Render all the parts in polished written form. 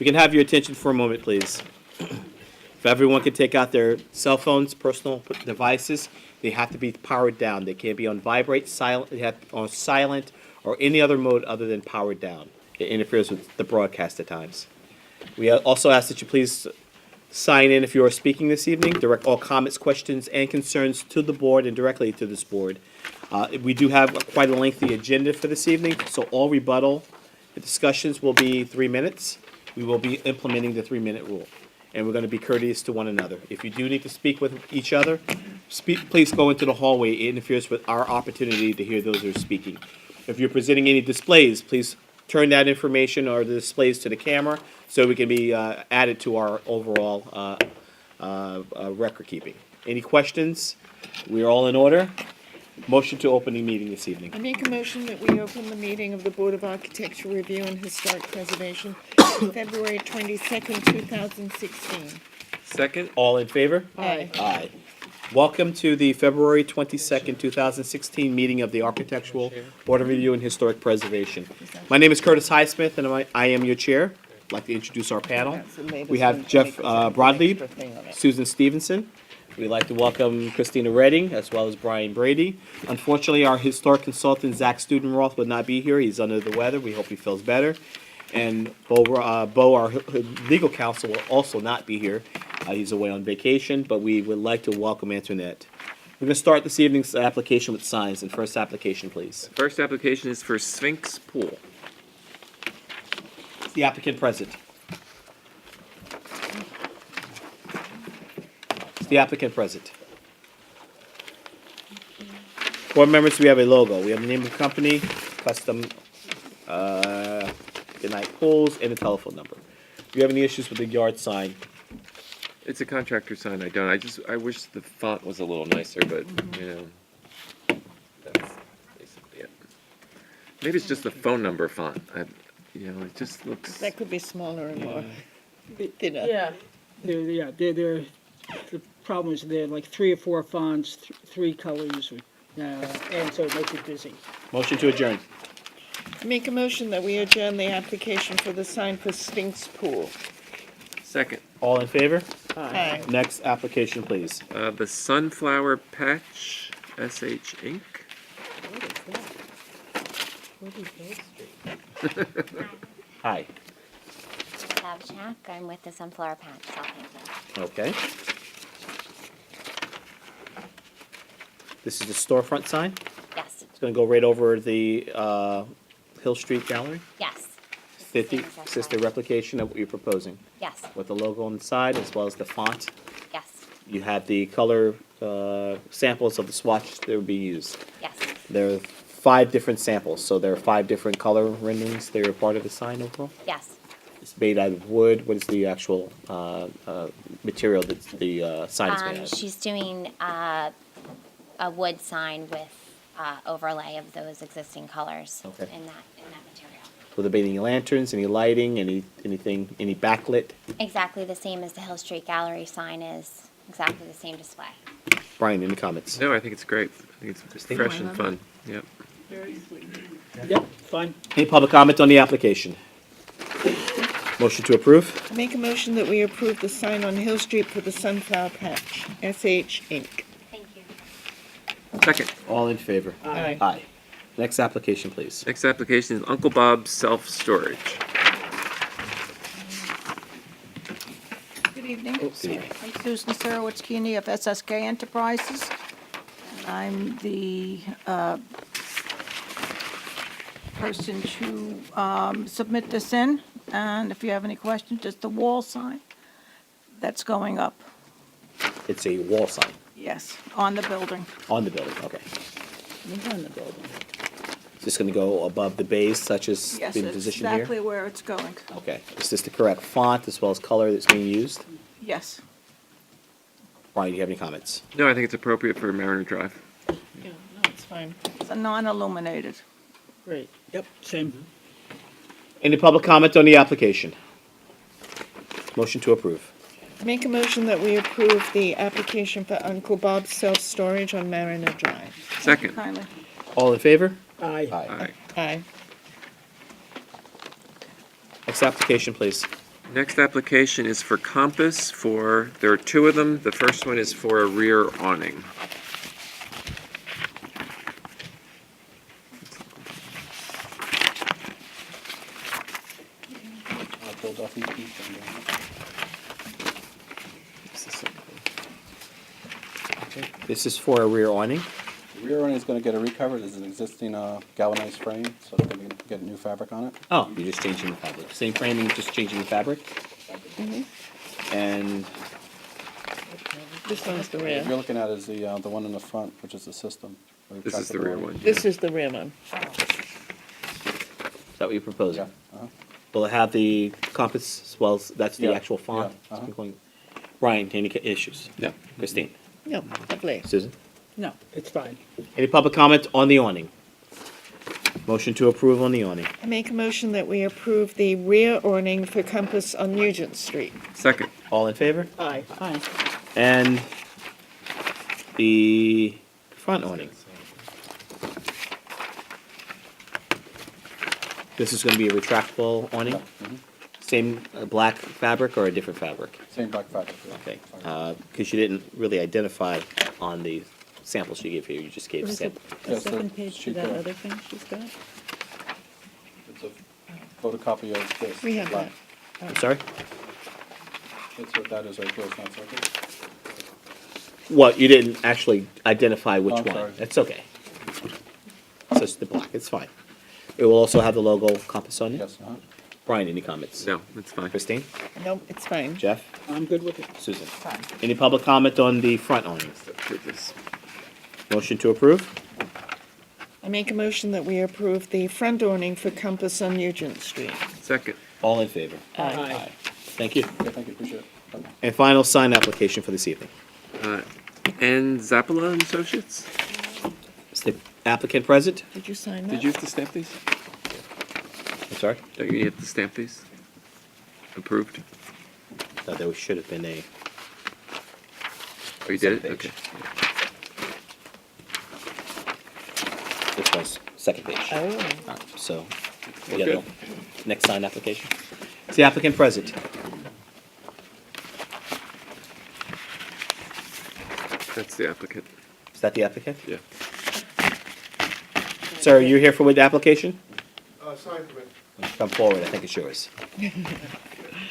We can have your attention for a moment, please. If everyone could take out their cell phones, personal devices, they have to be powered down. They can't be on vibrate, silent, they have on silent, or any other mode other than powered down. It interferes with the broadcast at times. We also ask that you please sign in if you are speaking this evening. Direct all comments, questions, and concerns to the board and directly to this board. We do have quite a lengthy agenda for this evening, so all rebuttal discussions will be 3 minutes. We will be implementing the 3-minute rule, and we're going to be courteous to one another. If you do need to speak with each other, please go into the hallway. It interferes with our opportunity to hear those who are speaking. If you're presenting any displays, please turn that information or the displays to the camera so we can be added to our overall record keeping. Any questions? We are all in order. Motion to open the meeting this evening. I make a motion that we open the meeting of the Board of Architectural Review and Historic Preservation February 22nd, 2016. Second? All in favor? Aye. Aye. Welcome to the February 22nd, 2016 meeting of the Architectural Board of Review and Historic Preservation. My name is Curtis Highsmith, and I am your chair. I'd like to introduce our panel. That's the latest We have one, Jeff because that's an Broadleib, extra thing on it. Susan Stevenson. We'd like to welcome Christina Redding, as well as Brian Brady. Unfortunately, our historic consultant, Zach Studenroth, would not be here. He's under the weather. We hope he feels better. And Bo, our legal counsel, will also not be here. He's away on vacation, but we would like to welcome Antoinette. We're going to start this evening's application with signs. And first application, please. First application is for Sphinx Pool. Is the applicant present? Is the applicant present? Board members, we have a logo. We have the name of the company, custom Goodnight Pools, and a telephone number. Do you have any issues with the yard sign? It's a contractor sign. I wish the font was a little nicer, but, you know, that's basically it. Maybe it's just the phone number font. It just looks, That could be smaller and more thinner. Yeah. The problem is there are like 3 or 4 fonts, 3 colors, and so it makes it busy. Motion to adjourn. I make a motion that we adjourn the application for the sign for Sphinx Pool. second. All in favor? Aye. Next application, please. The Sunflower Patch, SH Inc. Hi. Savchak. I'm with the Sunflower Patch, Southampton. Okay. This is the storefront sign. Yes, It's going to go right over the Hill Street Gallery. yes, It's the Same as our sister sign. replication of what you're proposing, yes, with the logo on the side as well as the font. yes, You have the color samples of the swatches that will be used. yes. There are 5 different samples, so there are 5 different color renderings that are part of the sign overall. Yes. It's made out of wood. What is the actual material that the sign is made out of? She's doing a wood sign with overlay of those existing colors Okay. in that material. Will there be any lanterns, any lighting, anything, any backlit? Exactly the same as the Hill Street Gallery sign is, exactly the same display. Brian, any comments? No, I think it's great. I think it's fresh and fun. Yep. Yep, fine. Any public comment on the application? Motion to approve? I make a motion that we approve the sign on Hill Street for the Sunflower Patch, SH Inc. Thank you. Second. All in favor? Aye. Aye. Next application, please. Next application is Uncle Bob's Self Storage. Good evening. Good evening. I'm Susan Sarowitz-Keeney of SSK Enterprises. I'm the person to submit this in, and if you have any questions, it's the wall sign that's going up, It's a wall sign yes, on the building. on the building, okay. It's on the building. Is this going to go above the bays such as Yes, being it's positioned exactly here? where it's going, Okay. Is this the correct font as well as color that's being used? yes. Brian, do you have any comments? No, I think it's appropriate for Mariner Drive. Yeah, no, it's fine. It's a non-illuminated. Great. Yep, same. Any public comment on the application? Motion to approve. Make a motion that we approve the application for Uncle Bob's Self-Storage on Mariner Drive. Second. Kindly. All in favor? Aye. Aye. Aye. Next application, please. Next application is for Compass there are two of them. The first one is for a rear awning. Bill Duffy, Keith, and, This is for a rear awning. the rear one is gonna get a recover. There's an existing galvanized frame, so it's gonna get new fabric on it. Oh, you're just changing the fabric. Same framing, just changing the fabric? And This one's the What rear. you're looking at is the one in the front, which is the system. This is the rear one. This is the rear one. is that what you're proposing? Yeah, uh-huh. Will it have the compass as well as, that's the Yeah, actual font? yeah, uh-huh. Brian, any issues? No. Christine? No, lovely. Susan? No, it's fine. Any public comment on the awning? Motion to approve on the awning. I make a motion that we approve the rear awning for Compass on Nugent Street. Second. All in favor? Aye. Fine. And the front awning. This is gonna be a retractable awning? Same black fabric or a different fabric? Same black fabric. yeah. Okay, Sorry. because you didn't really identify on the samples you gave here, you just gave There's sample. a Yes, second page to sheet that there. other thing she's got? It's a photocopy of this. We have black. that. I'm sorry? That's what that is right there, it's not circuit. Well, you didn't actually identify which Oh, I'm one. sorry. That's okay. It's just the black, it's fine. It will also have the logo Compass on it? Yes, uh-huh. Brian, any comments? No, it's fine. Christine? Nope, it's fine. Jeff? I'm good with it. Susan? Any public comment on the front awning? Approve this. Motion to approve? I make a motion that we approve the front awning for Compass on Nugent Street. Second. All in favor? Aye. Thank you. Okay, thank you, appreciate it. Bye-bye. And final sign application for this evening. And Zappala and Associates? Is the applicant present? Did you sign that? Did you have to stamp these? I'm sorry? Don't you have to stamp these? Approved? Thought there should have been a, Oh, you did it? Second page. Okay. this one's second page. Oh, All right, so, we Well, got good. the next sign application. Is the applicant present? That's the applicant. Is that the applicant? Yeah. Sir, are you here for the application? Sign permit. Come forward, I think it's yours.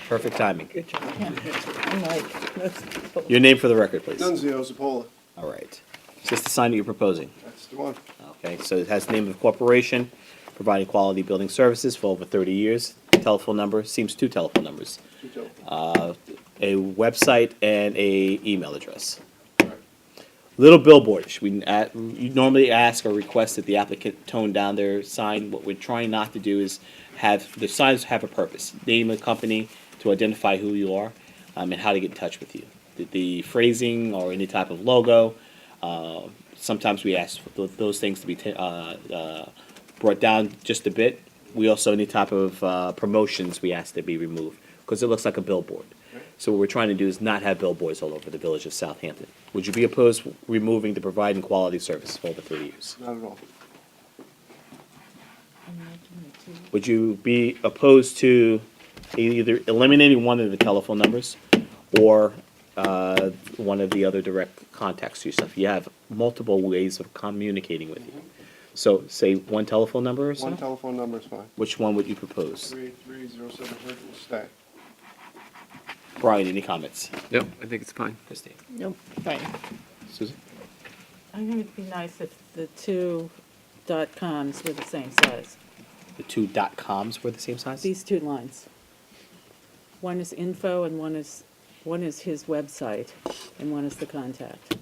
Perfect timing. good job. I'm like, that's, Your name for the record, please. Nunzio Zapola, All right. Is this the sign that you're proposing? that's the one. Okay, so it has the name of the corporation, providing quality building services for over 30 years. Telephone number, seems two telephone numbers. A website and a email address. Little billboard, you normally ask or request that the applicant tone down their sign. What we're trying not to do is have, the signs have a purpose. Name a company to identify who you are, and how to get in touch with you. The phrasing or any type of logo, sometimes we ask for those things to be brought down just a bit. We also, any type of promotions, we ask to be removed, because it looks like a billboard. So what we're trying to do is not have billboards all over the village of Southampton. Would you be opposed to removing the providing quality service for over 30 years? Not at all. Would you be opposed to either eliminating one of the telephone numbers or one of the other direct contacts to yourself? You have multiple ways of communicating with you. So say one telephone number or so? One telephone number is fine. Which one would you propose? 3830700 will stay. Brian, any comments? No, I think it's fine. Christine? nope, fine. Susan? I think it'd be nice if the two .coms were the same size. The two .coms were the same size? These two lines. One is info and one is his website, and one is the contact.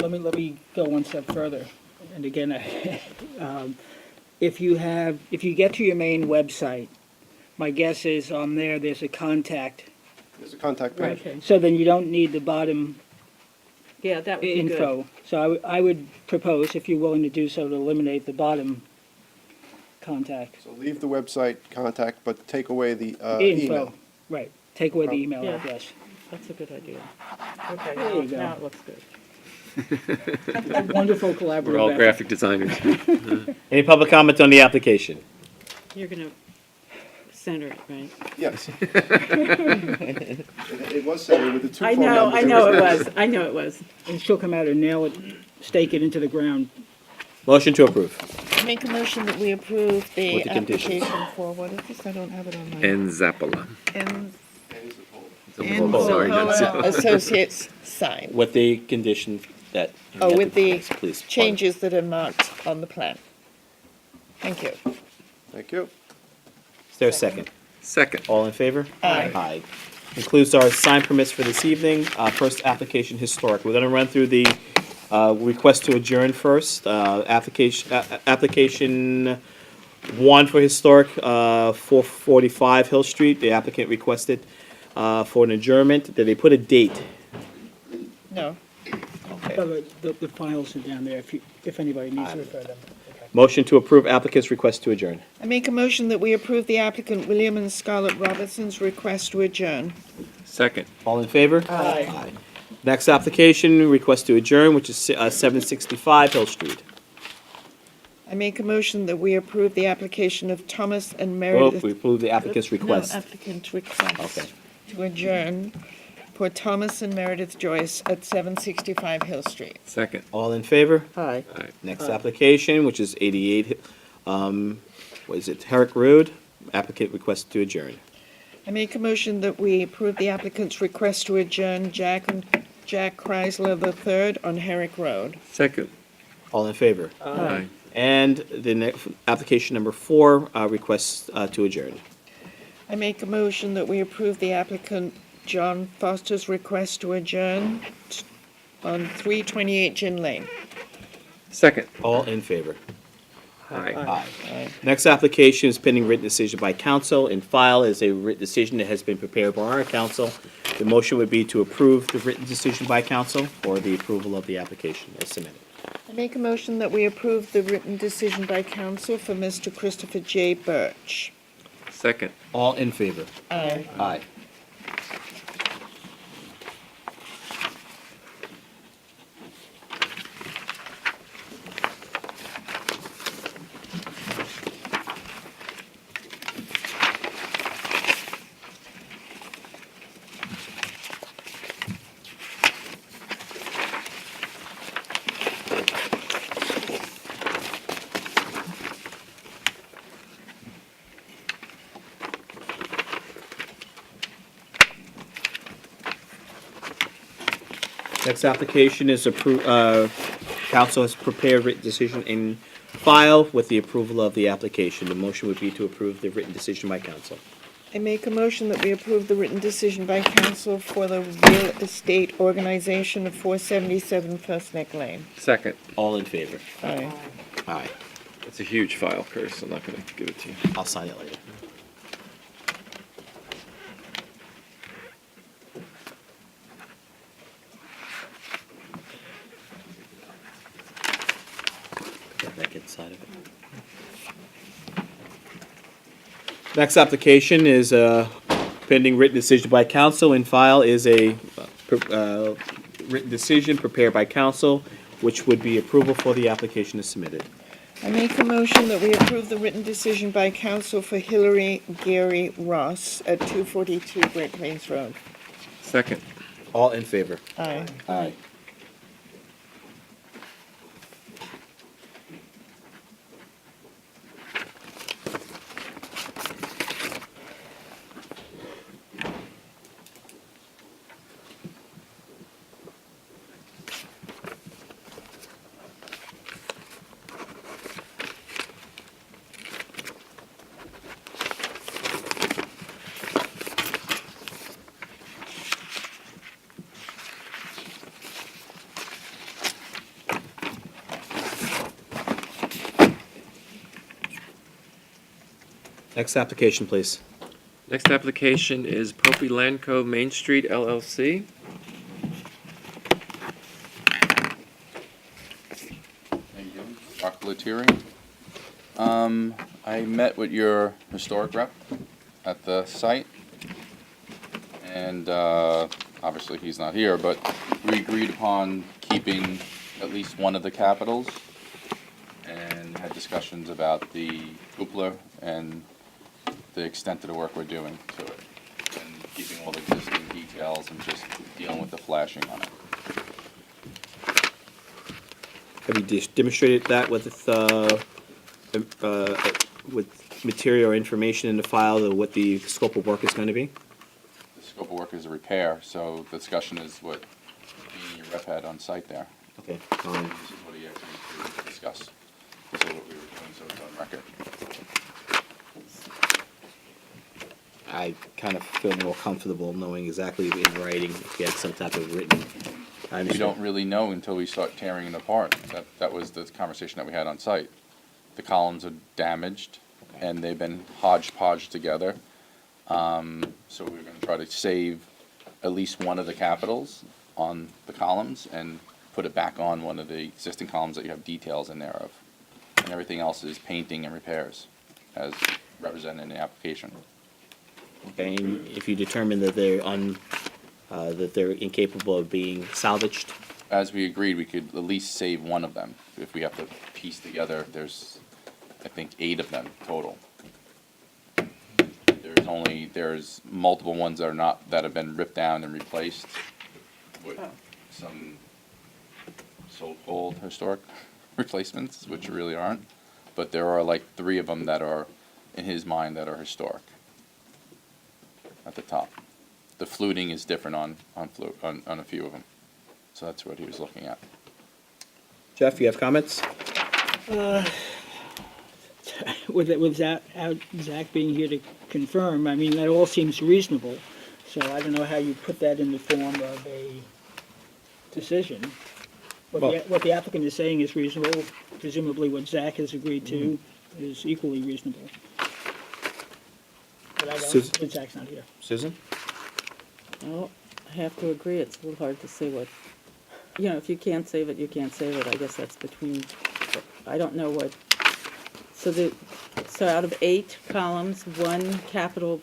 Let me go one step further. And again, if you get to your main website, my guess is on there, there's a contact. There's a contact page. Okay. So then you don't need the bottom Yeah, that would be good. info. So I would propose, if you're willing to do so, to eliminate the bottom contact. So leave the website contact, but take away the Info, email. right. Take away the email Yeah. address. That's a good idea. Okay, There you go. now it looks good. Wonderful collaborative We're all effort. graphic designers. Any public comment on the application? You're gonna center it, right? Yes. It was centered with the two I phone know, numbers. I know it was, I know it was. And she'll come out and nail it, stake it into the ground. Motion to approve. Make a motion that we approve the With the conditions. application for, what is this? I don't have it on my. And Zappala. Enzo Sorry, not Zappala. Associates sign. With the condition that. Oh, with the Yes, please. changes that are marked on the plan. Thank you. Thank you. Is there a second? Second. All in favor? Aye. Aye. Includes our sign permits for this evening. First, application historic. We're gonna run through the request to adjourn first. Application one for historic, 445 Hill Street. The applicant requested for an adjournment. Did they put a date? No. The files are down there if anybody needs to refer them. Motion to approve applicant's request to adjourn. I make a motion that we approve the applicant William and Scarlett Robertson's request to adjourn. Second. All in favor? Aye. Next application, request to adjourn, which is 765 Hill Street. I make a motion that we approve the application of Thomas and Well, Meredith. we approve the applicant's request. No, applicant request. Okay. To adjourn for Thomas and Meredith Joyce at 765 Hill Street. Second. All in favor? Aye. Aye. Next application, which is 88, what is it, Herrick Road, applicant request to adjourn. I make a motion that we approve the applicant's request to adjourn Jack Chrysler III on Herrick Road. Second. All in favor? Aye. And the next, application number 4, requests to adjourn. I make a motion that we approve the applicant John Foster's request to adjourn on 328 Gin Lane. Second. All in favor? Aye. Aye. Next application is pending written decision by council. In file is a written decision that has been prepared by our council. The motion would be to approve the written decision by council or the approval of the application as submitted. I make a motion that we approve the written decision by council for Mr. Christopher J. Birch. Second. All in favor? Aye. Aye. Next application is council has prepared written decision in file with the approval of the application. The motion would be to approve the written decision by council. I make a motion that we approve the written decision by council for the real estate organization of 477 First Neck Lane. Second. All in favor? Aye. Aye. It's a huge file, Chris. I'm not gonna give it to you. I'll sign it later. Put that back inside of it. Next application is pending written decision by council. In file is a written decision prepared by council, which would be approval for the application is submitted. I make a motion that we approve the written decision by council for Hillary Gary Ross at 242 Great Plains Road. Second. All in favor? Aye. Aye. Next application, please. Next application is Popey Land Co. Main Street LLC. Thank you. Dr. Lettieri. I met with your historic rep at the site, and obviously he's not here, but we agreed upon keeping at least one of the capitals, and had discussions about the cupola and the extent of the work we're doing to it. And keeping all the existing details and just dealing with the flashing on it. Have you demonstrated that with material or information in the file of what the scope of work is going to be? The scope of work is a repair, so the discussion is what me and your rep had on site there. Okay. This is what he actually needs to discuss. This is what we were doing, so it's on record. I kind of feel more comfortable knowing exactly in writing if you had some type of written. I We understand. don't really know until we start tearing it apart. That was the conversation that we had on site. The columns are damaged, and they've been hodgepodge together. So we're gonna try to save at least one of the capitals on the columns and put it back on one of the existing columns that you have details in there of. And everything else is painting and repairs, as represented in the application. Okay, and if you determine that that they're incapable of being salvaged, As we agreed, we could at least save one of them. If we have to piece together, there's, I think, 8 of them total. There's multiple ones that have been ripped down and replaced with some so-called historic replacements, which really aren't. But there are like 3 of them that are, in his mind, that are historic at the top. The fluting is different on a few of them. So that's what he was looking at. Jeff, you have comments? With Zach being here to confirm, I mean, that all seems reasonable. So I don't know how you put that in the form of a decision. What the applicant is saying is reasonable, presumably what Zach has agreed to is equally reasonable. But I Susan? don't, Zach's not here. Susan? Well, I have to agree, it's a little hard to say what, if you can't save it, you can't save it. I guess that's between, I don't know what, so out of 8 columns, 1 capital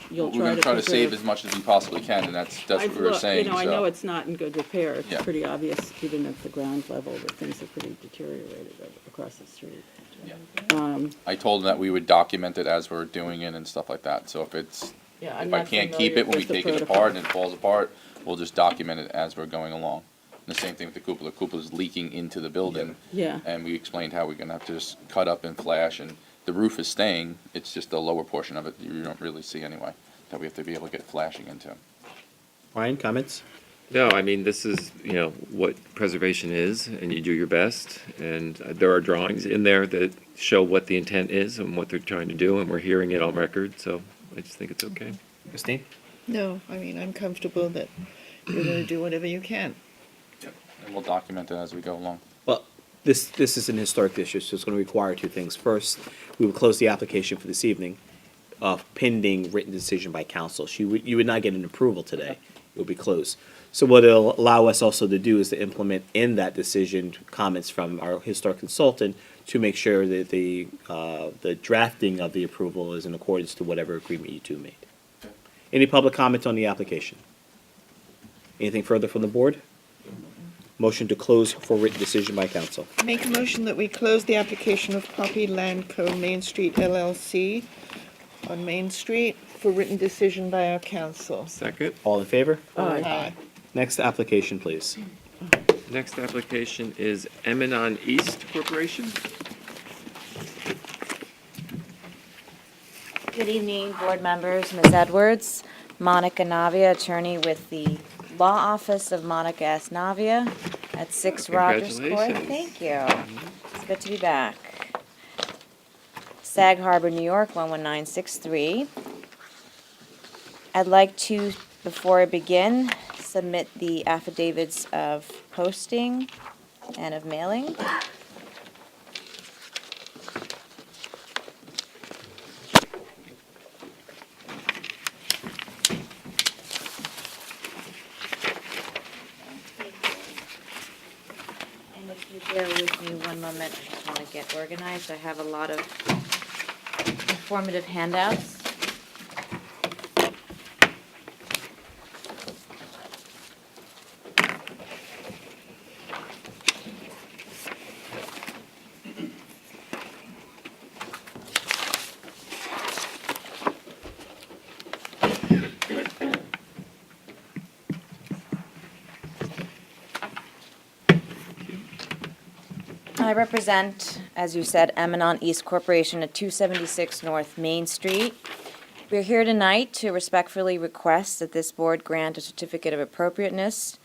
you'll We're gonna try to save preserve. as much as we possibly can, and that's what I've we were looked, saying, I know so. it's not in good repair. It's Yeah. pretty obvious, even at the ground level, that things are pretty deteriorated across the street. Yeah. I told him that we would document it as we're doing it and stuff like that, so if Yeah, I'm I not can't keep familiar it when we with the take it protocol. apart and it falls apart, we'll just document it as we're going along. And the same thing with the cupola. The cupola's leaking into the building. Yeah. And we explained how we're gonna have to just cut up and flash, and the roof is staying, it's just the lower portion of it you don't really see anyway, that we have to be able to get flashing into. Ryan, comments? No, I mean, this is, what preservation is, and you do your best. And there are drawings in there that show what the intent is and what they're trying to do, and we're hearing it on record, so I just think it's okay. Christine? No, I mean, I'm comfortable that you're gonna do whatever you can. And we'll document it as we go along. Well, this is an historic issue, so it's going to require 2 things. First, we will close the application for this evening, pending written decision by council. You would not get an approval today. It will be closed. So what it'll allow us also to do is to implement in that decision comments from our historic consultant to make sure that the drafting of the approval is in accordance to whatever agreement you 2 made. Any public comment on the application? Anything further from the board? Motion to close for written decision by council. Make a motion that we close the application of Poppy Land Co. Main Street LLC on Main Street for written decision by our council. Second. All in favor? Aye. Next application, please. Next application is Emanon East Corporation. Good evening, board members, Ms. Edwards, Monica Navia, attorney with the Law Office of Monica S. Navia at 6 Rogers Court. Congratulations. Thank you. It's good to be back. Sag Harbor, New York, 11963. I'd like to, before I begin, submit the affidavits of posting and of mailing. And if you bear with me one moment, I just want to get organized. I have a lot of informative handouts. I represent, as you said, Emanon East Corporation at 276 North Main Street. We're here tonight to respectfully request that this board grant a certificate of appropriateness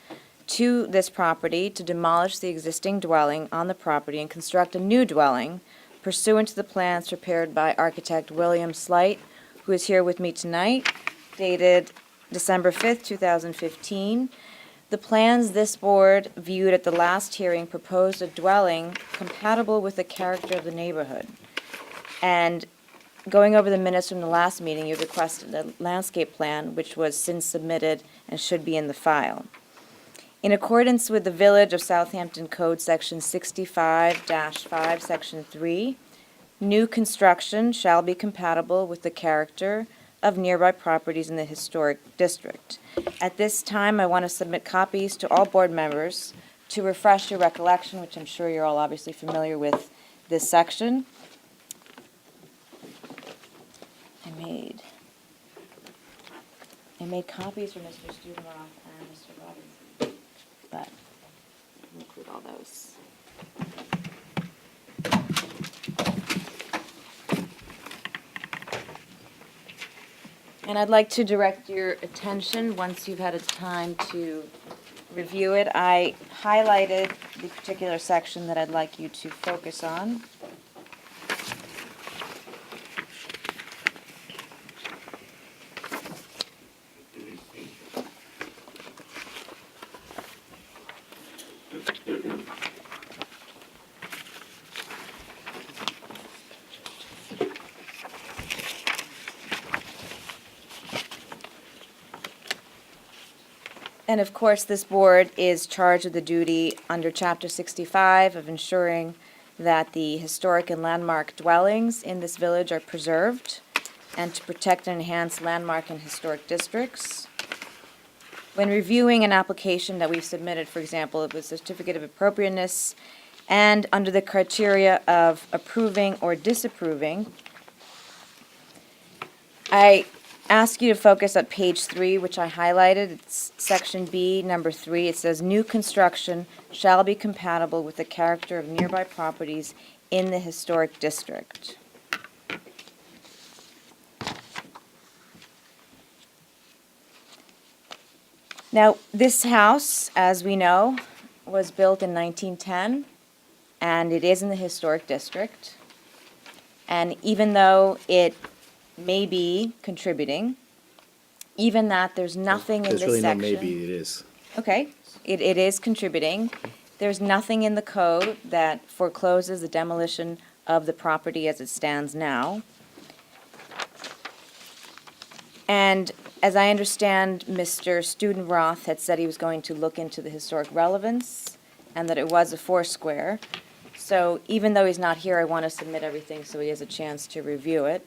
to this property to demolish the existing dwelling on the property and construct a new dwelling pursuant to the plans prepared by architect William Slight, who is here with me tonight, dated December 5th, 2015. The plans this board viewed at the last hearing proposed a dwelling compatible with the character of the neighborhood. And going over the minutes from the last meeting, you requested a landscape plan, which was since submitted and should be in the file. In accordance with the Village of Southampton Code, Section 65-5, Section 3, new construction shall be compatible with the character of nearby properties in the historic district. At this time, I want to submit copies to all board members to refresh your recollection, which I'm sure you're all obviously familiar with this section. I made copies for Mr. Studenroth and Mr. Robbins, but I'll include all those. And I'd like to direct your attention, once you've had a time to review it, I highlighted the particular section that I'd like you to focus on. And of course, this board is charged with the duty under Chapter 65 of ensuring that the historic and landmark dwellings in this village are preserved and to protect and enhance landmark and historic districts. When reviewing an application that we've submitted, for example, with a certificate of appropriateness, and under the criteria of approving or disapproving, I ask you to focus on page 3, which I highlighted. It's section B, number 3. It says, "New construction shall be compatible with the character of nearby properties in the historic district." Now, this house, as we know, was built in 1910, and it is in the historic district. And even though it may be contributing, even that there's nothing in this There's section. really no maybe, it is. Okay, it is contributing. There's nothing in the code that forecloses the demolition of the property as it stands now. And as I understand, Mr. Studenroth had said he was going to look into the historic relevance and that it was a Foursquare. So even though he's not here, I want to submit everything so he has a chance to review it.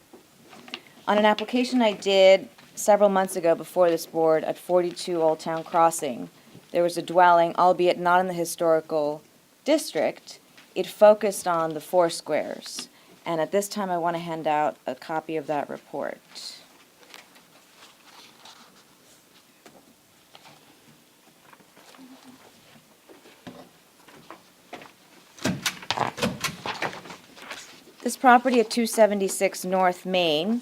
On an application I did several months ago before this board at 42 Old Town Crossing, there was a dwelling, albeit not in the historical district. It focused on the Foursquares. And at this time, I want to hand out a copy of that report. This property at 276 North Main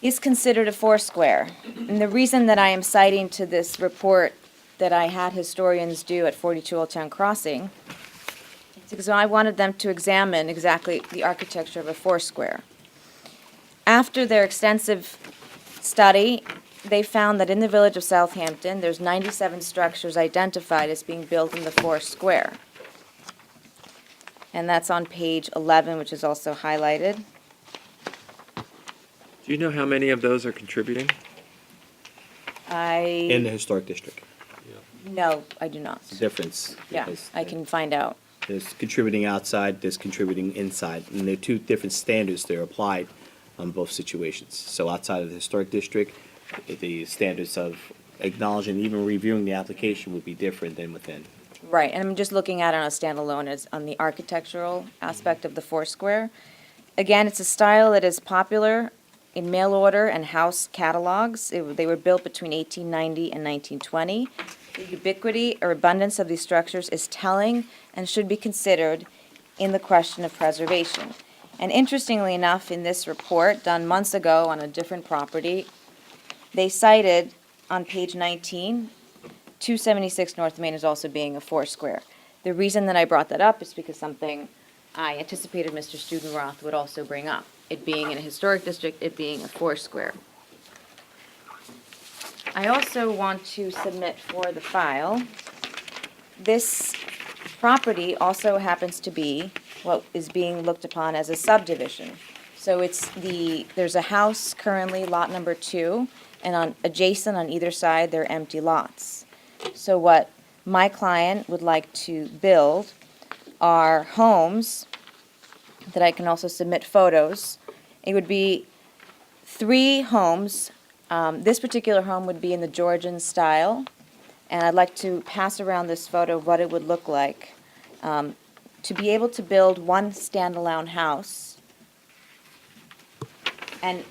is considered a Foursquare. And the reason that I am citing to this report that I had historians do at 42 Old Town Crossing is because I wanted them to examine exactly the architecture of a Foursquare. After their extensive study, they found that in the village of Southampton, there's 97 structures identified as being built in the Foursquare. And that's on page 11, which is also highlighted. Do you know how many of those are contributing? In the historic district. No, I do not. Difference. Yeah, because I can find out. There's contributing outside, there's contributing inside, and they're two different standards that are applied on both situations. So outside of the historic district, the standards of acknowledging, even reviewing the application would be different than within. Right, and I'm just looking at it on a standalone as on the architectural aspect of the Foursquare. Again, it's a style that is popular in mail order and house catalogs. They were built between 1890 and 1920. The ubiquity or abundance of these structures is telling and should be considered in the question of preservation. And interestingly enough, in this report done months ago on a different property, they cited on page 19, 276 North Main as also being a foursquare. The reason that I brought that up is because something I anticipated Mr. Studenroth would also bring up, it being in a historic district, it being a foursquare. I also want to submit for the file, this property also happens to be what is being looked upon as a subdivision. So there's a house currently, lot number 2, and adjacent on either side, there are empty lots. So what my client would like to build are homes that I can also submit photos. It would be 3 homes. This particular home would be in the Georgian style, and I'd like to pass around this photo of what it would look like. To be able to build one standalone house and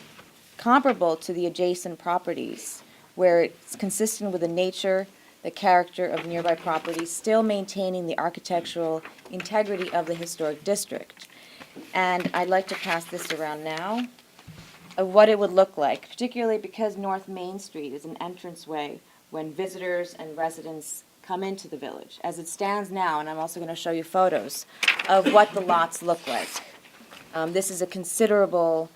comparable to the adjacent properties, where it's consistent with the nature, the character of nearby properties, still maintaining the architectural integrity of the historic district. And I'd like to pass this around now, of what it would look like, particularly because North Main Street is an entranceway when visitors and residents come into the village. As it stands now, and I'm also going to show you photos of what the lots look like. This is a considerable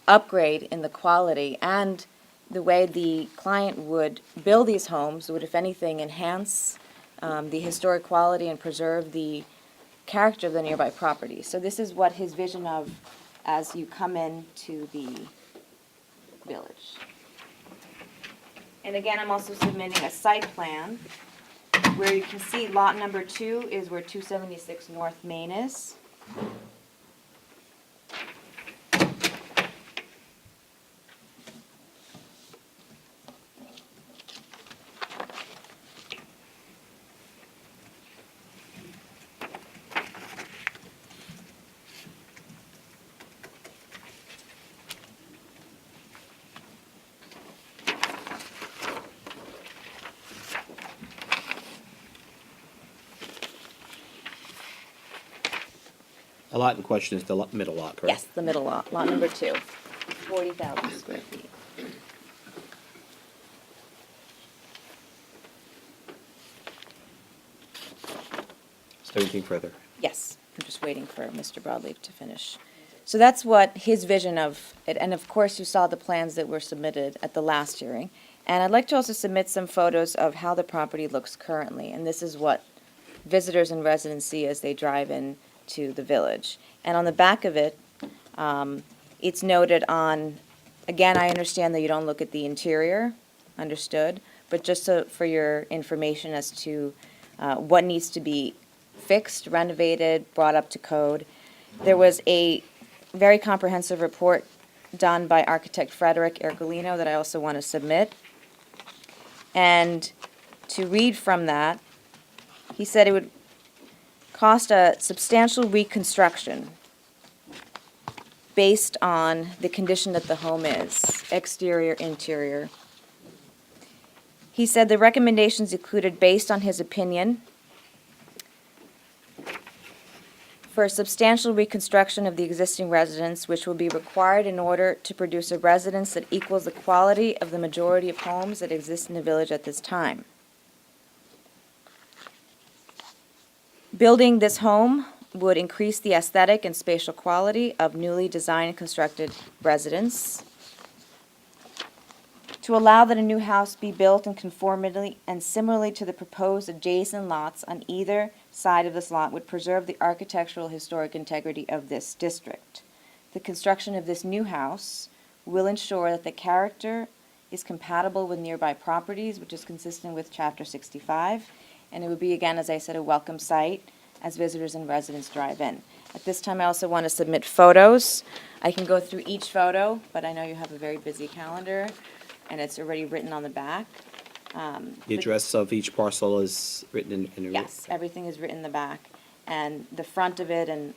upgrade in the quality, and the way the client would build these homes would, if anything, enhance the historic quality and preserve the character of the nearby property. So this is what his vision of as you come into the village. And again, I'm also submitting a site plan where you can see lot number 2 is where 276 North Main is. The lot in question is the middle lot, correct? Yes, the middle lot, lot number 2, 40,000 square feet. Is there anything further? Yes, I'm just waiting for Mr. Broadleaf to finish. So that's what his vision of it, and of course you saw the plans that were submitted at the last hearing. And I'd like to also submit some photos of how the property looks currently, and this is what visitors and residents see as they drive in to the village. And on the back of it, it's noted on, again, I understand that you don't look at the interior, understood, but just for your information as to what needs to be fixed, renovated, brought up to code. There was a very comprehensive report done by architect Frederick Ercolino that I also want to submit. And to read from that, he said it would cost a substantial reconstruction based on the condition that the home is, exterior, interior. He said the recommendations included, based on his opinion, for a substantial reconstruction of the existing residence, which will be required in order to produce a residence that equals the quality of the majority of homes that exist in the village at this time. Building this home would increase the aesthetic and spatial quality of newly designed and constructed residence. To allow that a new house be built in conformity and similarly to the proposed adjacent lots on either side of this lot would preserve the architectural historic integrity of this district. The construction of this new house will ensure that the character is compatible with nearby properties, which is consistent with Chapter 65, and it would be, again, as I said, a welcome site as visitors and residents drive in. At this time, I also want to submit photos. I can go through each photo, but I know you have a very busy calendar, and it's already written on the back. The address of each parcel is written in. Yes, everything is written in the back, and the front of it and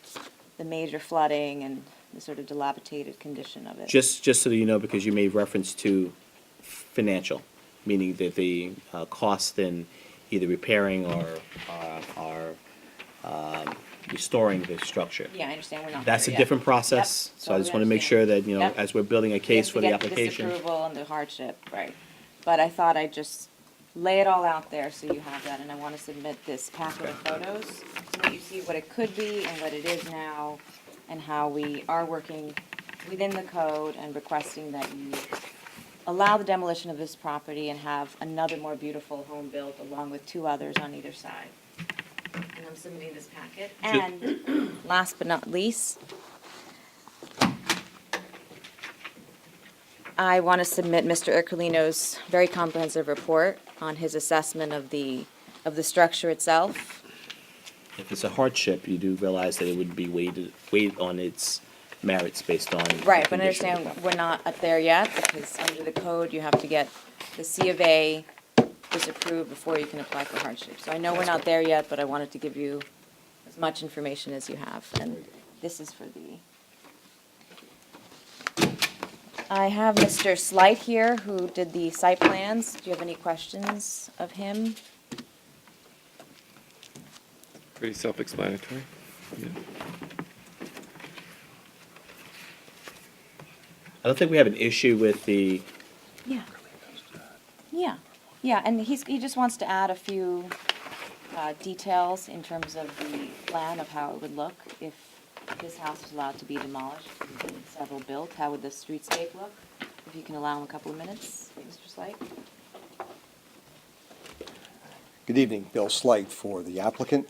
the major flooding and the sort of dilapidated condition of it. Just so you know, because you made reference to financial, meaning that the cost in either repairing or restoring the structure. Yeah, I understand, we're not That's a there yet. different process, Yep, so I just totally want to make understand. sure that, you know, Yep. as we're building a case Yes, for we the get the application. disapproval and the hardship, right. But I thought I'd just lay it all out there so you have that, and I want to submit this packet of photos so that you see what it could be and what it is now, and how we are working within the code and requesting that you allow the demolition of this property and have another more beautiful home built along with 2 others on either side. And I'm submitting this packet. And last but not least, I want to submit Mr. Ercolino's very comprehensive report on his assessment of the structure itself. If it's a hardship, you do realize that it would be weighed on its merits based on. the Right, but I condition of the understand we're not up there yet, because under the code, you have to get the C of A disapproved before you can apply for hardship. So I know we're not there yet, but I wanted to give you as much information as you have, and this is for the. I have Mr. Slight here, who did the site plans. Do you have any questions of him? Pretty self-explanatory. Yeah. I don't think we have an issue with the, Yeah. Yeah, and he just wants to add a few details in terms of the plan of how it would look if this house was allowed to be demolished and several built. How would the streetscape look? If you can allow him a couple of minutes, Mr. Slight. Good evening, Bill Slight for the applicant.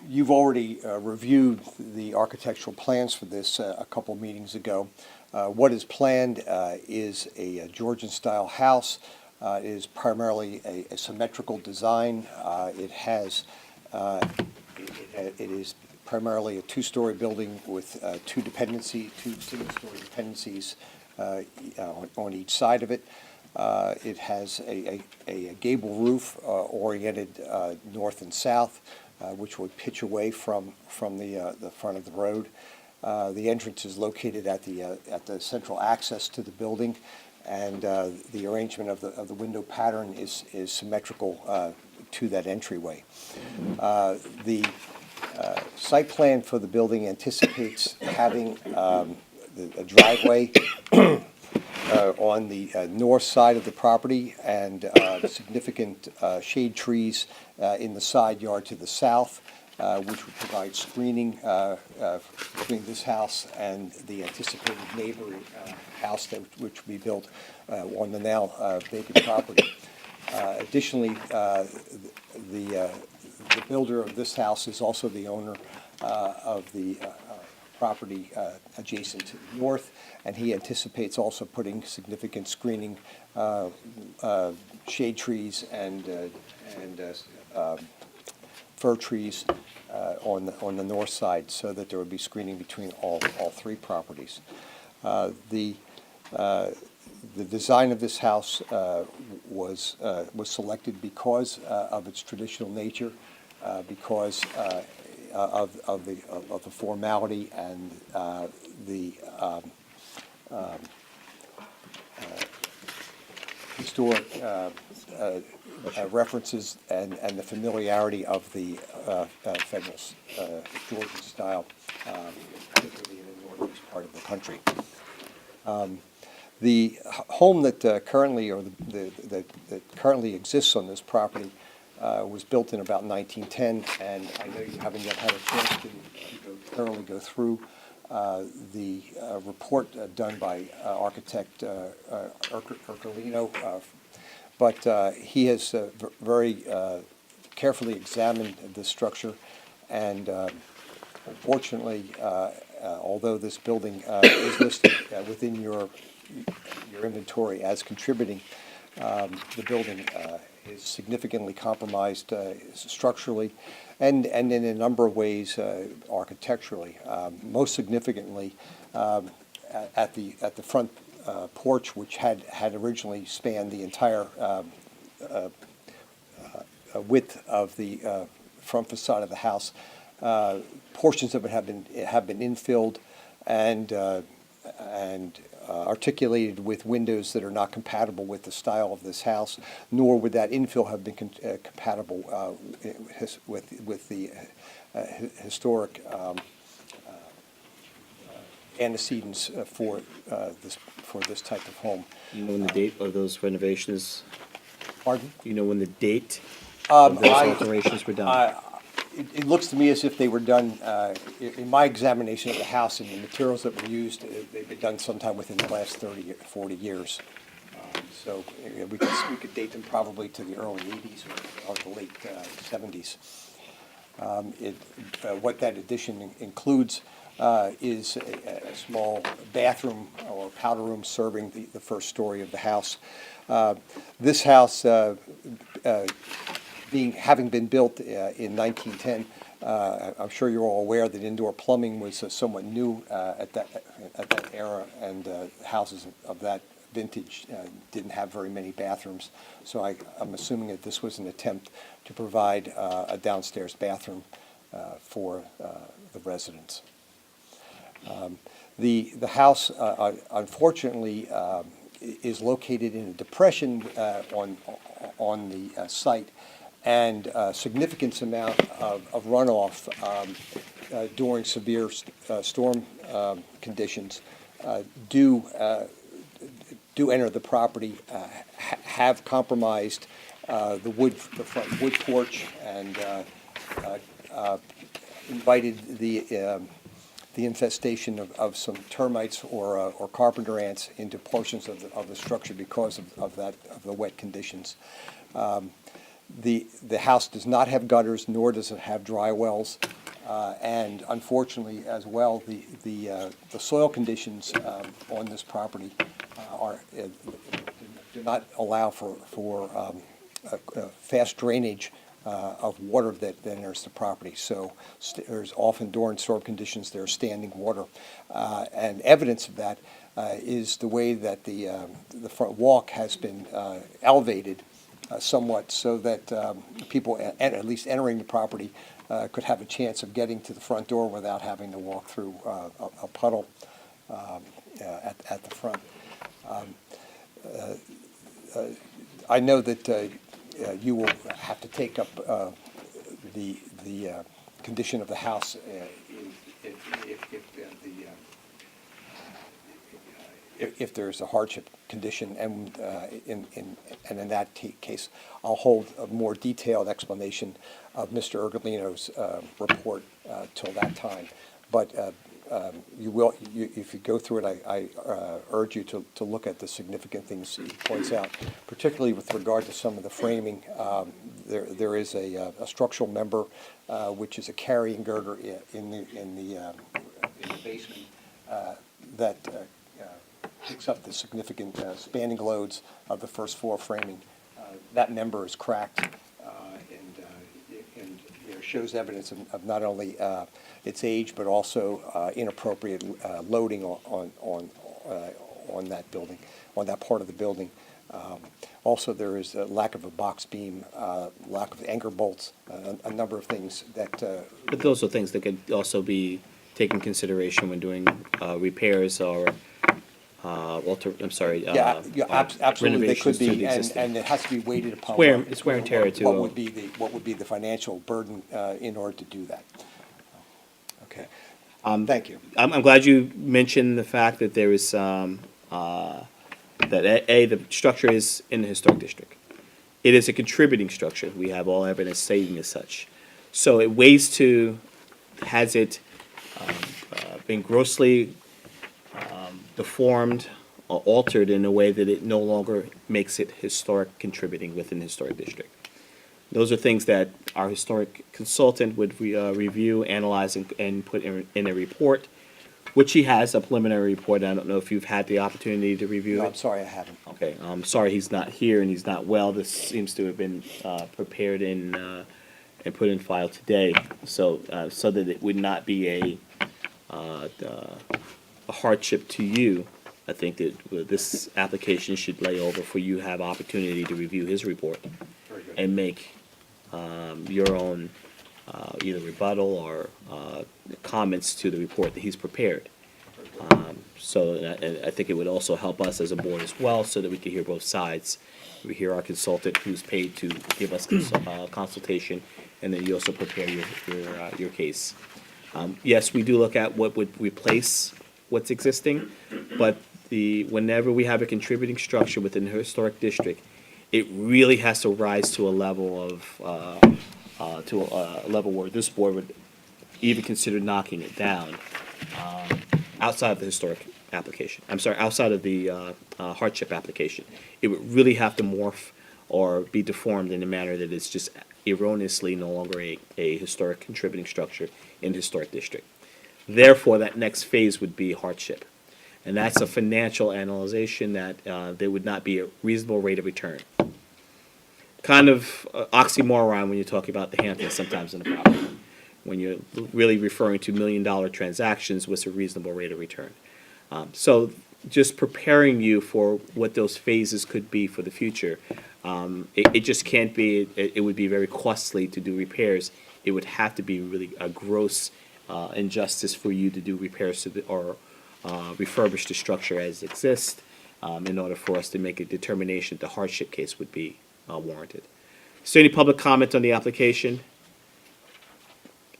You've already reviewed the architectural plans for this a couple meetings ago. What is planned is a Georgian-style house. It is primarily a symmetrical design. It is primarily a 2-story building with 2 single-story dependencies on each side of it. It has a gable roof oriented north and south, which would pitch away from the front of the road. The entrance is located at the central access to the building, and the arrangement of the window pattern is symmetrical to that entryway. The site plan for the building anticipates having a driveway on the north side of the property and significant shade trees in the side yard to the south, which would provide screening between this house and the anticipated neighboring house which will be built on the now vacant property. Additionally, the builder of this house is also the owner of the property adjacent to the north, and he anticipates also putting significant screening, shade trees and fir trees on the north side, so that there would be screening between all 3 properties. The design of this house was selected because of its traditional nature, because of the formality and the historic references and the familiarity of the federal Georgian style, particularly in the northeast part of the country. The home that currently, or that currently exists on this property, was built in about 1910, and I know you haven't yet had a chance to thoroughly go through the report done by architect Ercolino, but he has very carefully examined this structure, and unfortunately, although this building is listed within your inventory as contributing, the building is significantly compromised structurally and in a number of ways architecturally. Most significantly, at the front porch, which had originally spanned the entire width of the front facade of the house, portions of it have been infilled and articulated with windows that are not compatible with the style of this house, nor would that infill have been compatible with the historic antecedents for this type of home. You know when the date of those renovations, Pardon? you know when the date of those I- alterations were done? It looks to me as if they were done, in my examination of the house and the materials that were used, they've been done sometime within the last 30, 40 years. So we could date them probably to the early 80s or the late 70s. What that addition includes is a small bathroom or powder room serving the first story of the house. This house, having been built in 1910, I'm sure you're all aware that indoor plumbing was somewhat new at that era, and houses of that vintage didn't have very many bathrooms. So I'm assuming that this was an attempt to provide a downstairs bathroom for the residents. The house, unfortunately, is located in a depression on the site, and a significant amount of runoff during severe storm conditions do enter the property, have compromised the front wood porch, and invited the infestation of some termites or carpenter ants into portions of the structure because of the wet conditions. The house does not have gutters, nor does it have dry wells, and unfortunately as well, the soil conditions on this property do not allow for fast drainage of water that enters the property. So there's often during storm conditions there's standing water, and evidence of that is the way that the front walk has been elevated somewhat, so that people, at least entering the property, could have a chance of getting to the front door without having to walk through a puddle at the front. I know that you will have to take up the condition of the house if there's a hardship condition, and in that case, I'll hold a more detailed explanation of Mr. Ugolino's report till that time. But if you go through it, I urge you to look at the significant things he points out, particularly with regard to some of the framing. There is a structural member, which is a carrying girder in the basement that picks up the significant spanning loads of the first floor framing. That member is cracked, and shows evidence of not only its age, but also inappropriate loading on that building, on that part of the building. Also, there is a lack of a box beam, lack of anchor bolts, a number of things that. But those are things that could also be taken consideration when doing repairs or absolutely, they could renovations to be, the and and it has to be weighted upon. it's wear and tear too. What would be the financial burden in order to do that? Okay. Thank you. I'm glad you mentioned the fact that there is, that the structure is in the historic district. It is a contributing structure. We have all evidence stating as such. So it weighs to, has it been grossly deformed or altered in a way that it no longer makes it historic contributing within the historic district? Those are things that our historic consultant would review, analyze, and put in a report, which he has, a preliminary report. I don't know if you've had the opportunity to review No, it. I'm sorry, I haven't. Okay, I'm sorry he's not here and he's not well. This seems to have been prepared and put in file today, so that it would not be a hardship to you. I think that this application should lay over for you to have opportunity to review his report and make your own either rebuttal or comments to the report that he's prepared. So, and I think it would also help us as a board as well, so that we can hear both sides. We hear our consultant who's paid to give us consultation, and then you also prepare your case. Yes, we do look at what would replace what's existing, but whenever we have a contributing structure within the historic district, it really has to rise to a level where this board would even consider knocking it down, outside of the historic application. I'm sorry, outside of the hardship application. It would really have to morph or be deformed in a manner that is just erroneously no longer a historic contributing structure in the historic district. Therefore, that next phase would be hardship. And that's a financial analyzation that there would not be a reasonable rate of return. Kind of oxymoron when you're talking about the Hamptons sometimes in the property. When you're really referring to million-dollar transactions, what's a reasonable rate of return? So just preparing you for what those phases could be for the future, it just can't be, it would be very costly to do repairs. It would have to be really a gross injustice for you to do repairs to or refurbish the structure as it exists, in order for us to make a determination the hardship case would be warranted. Is there any public comment on the application?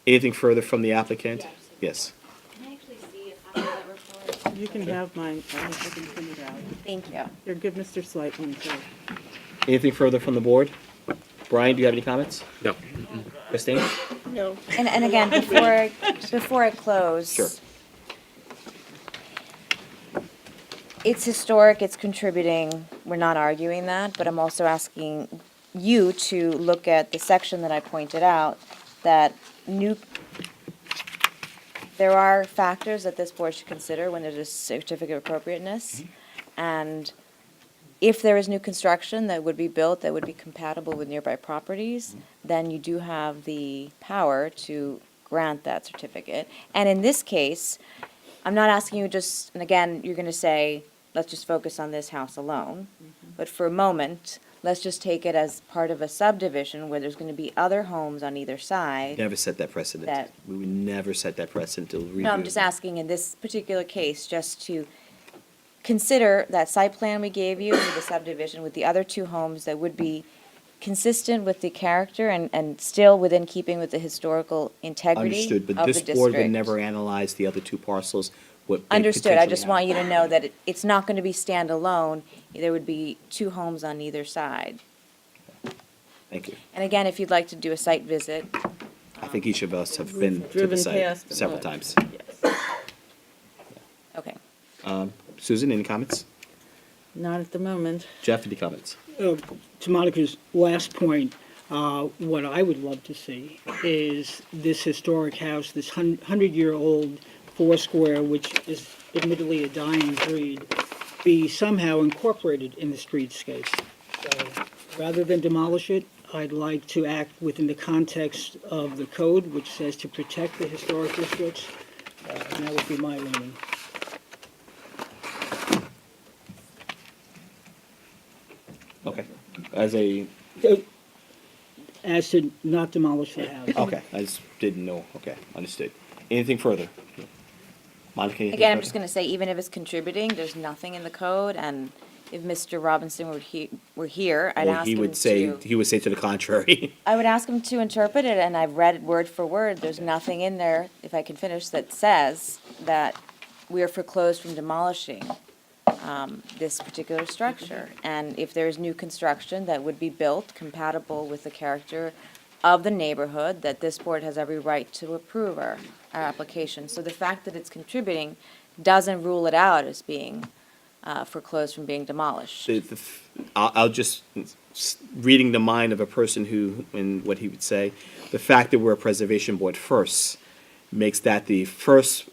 Anything further from the applicant? Yes. Can I actually see a copy of that report? You can have mine, I can print it out. Thank you. Here, give Mr. Slight one too. Anything further from the board? Brian, do you have any comments? No. Christine? No. And again, before I close. Sure. It's historic, it's contributing, we're not arguing that, but I'm also asking you to look at the section that I pointed out, that there are factors that this board should consider when there's a certificate of appropriateness. And if there is new construction that would be built that would be compatible with nearby properties, then you do have the power to grant that certificate. And in this case, I'm not asking you just, and again, you're gonna say, let's just focus on this house alone. But for a moment, let's just take it as part of a subdivision where there's gonna be other homes on either side. Never set that precedent. That- We would never set that precedent to review. No, I'm just asking in this particular case, just to consider that site plan we gave you with the subdivision with the other two homes that would be consistent with the character and still within keeping with the historical integrity of the Understood, but district. this board would never analyze the other two parcels. What they Understood, I potentially just have. want you to know that it's not gonna be standalone, there would be two homes on either side. Thank you. And again, if you'd like to do a site visit, I think each of us have We've been to the driven site past and several looked. times. Yes. okay. Susan, any comments? Not at the moment. Jeff, any comments? To Monica's last point, what I would love to see is this historic house, this 100-year-old Foursquare, which is admittedly a dying breed, be somehow incorporated in the streetscape. So rather than demolish it, I'd like to act within the context of the code, which says to protect the historic districts. And that would be my leaning. Okay. As a, As to not demolish the house. okay, I just didn't know. Okay, understood. Anything further? Monica, anything Again, I'm further? just gonna say, even if it's contributing, there's nothing in the code, and if Mr. Robinson were here, I'd Well, ask he him would say, to. he would say to the contrary. I would ask him to interpret it, and I've read it word for word. There's nothing in there, if I can finish, that says that we are foreclosed from demolishing this particular structure. And if there is new construction that would be built compatible with the character of the neighborhood, that this board has every right to approve our application. So the fact that it's contributing doesn't rule it out as being foreclosed from being demolished. I'll just, reading the mind of a person who, and what he would say, the fact that we're a preservation board first makes that the first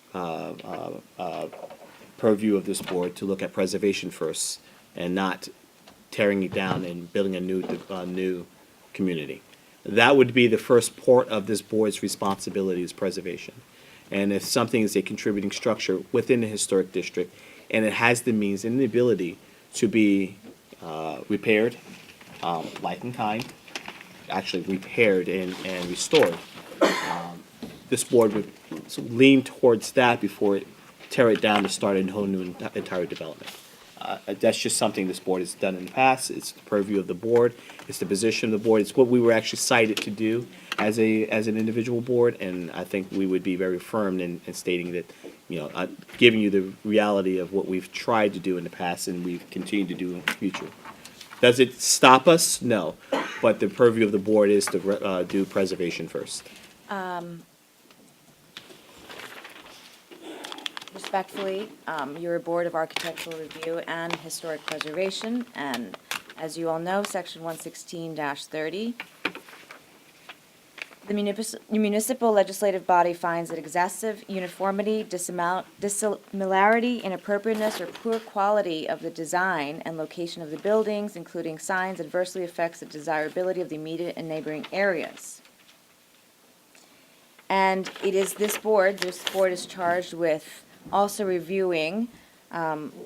purview of this board to look at preservation first and not tearing it down and building a new community. That would be the first port of this board's responsibility is preservation. And if something is a contributing structure within the historic district and it has the means and the ability to be repaired, like in kind, actually repaired and restored, this board would lean towards that before it tear it down to start a whole new entire development. That's just something this board has done in the past. It's the purview of the board. It's the position of the board. It's what we were actually cited to do as an individual board, and I think we would be very firm in stating that, giving you the reality of what we've tried to do in the past and we've continued to do in the future. Does it stop us? No, but the purview of the board is to do preservation first. Respectfully, you're a Board of Architectural Review and Historic Preservation, and as you all know, Section 116-30, the municipal legislative body finds that excessive uniformity, dissimilarity, inappropriateness, or poor quality of the design and location of the buildings, including signs, adversely affects the desirability of the immediate and neighboring areas. And it is this board is charged with also reviewing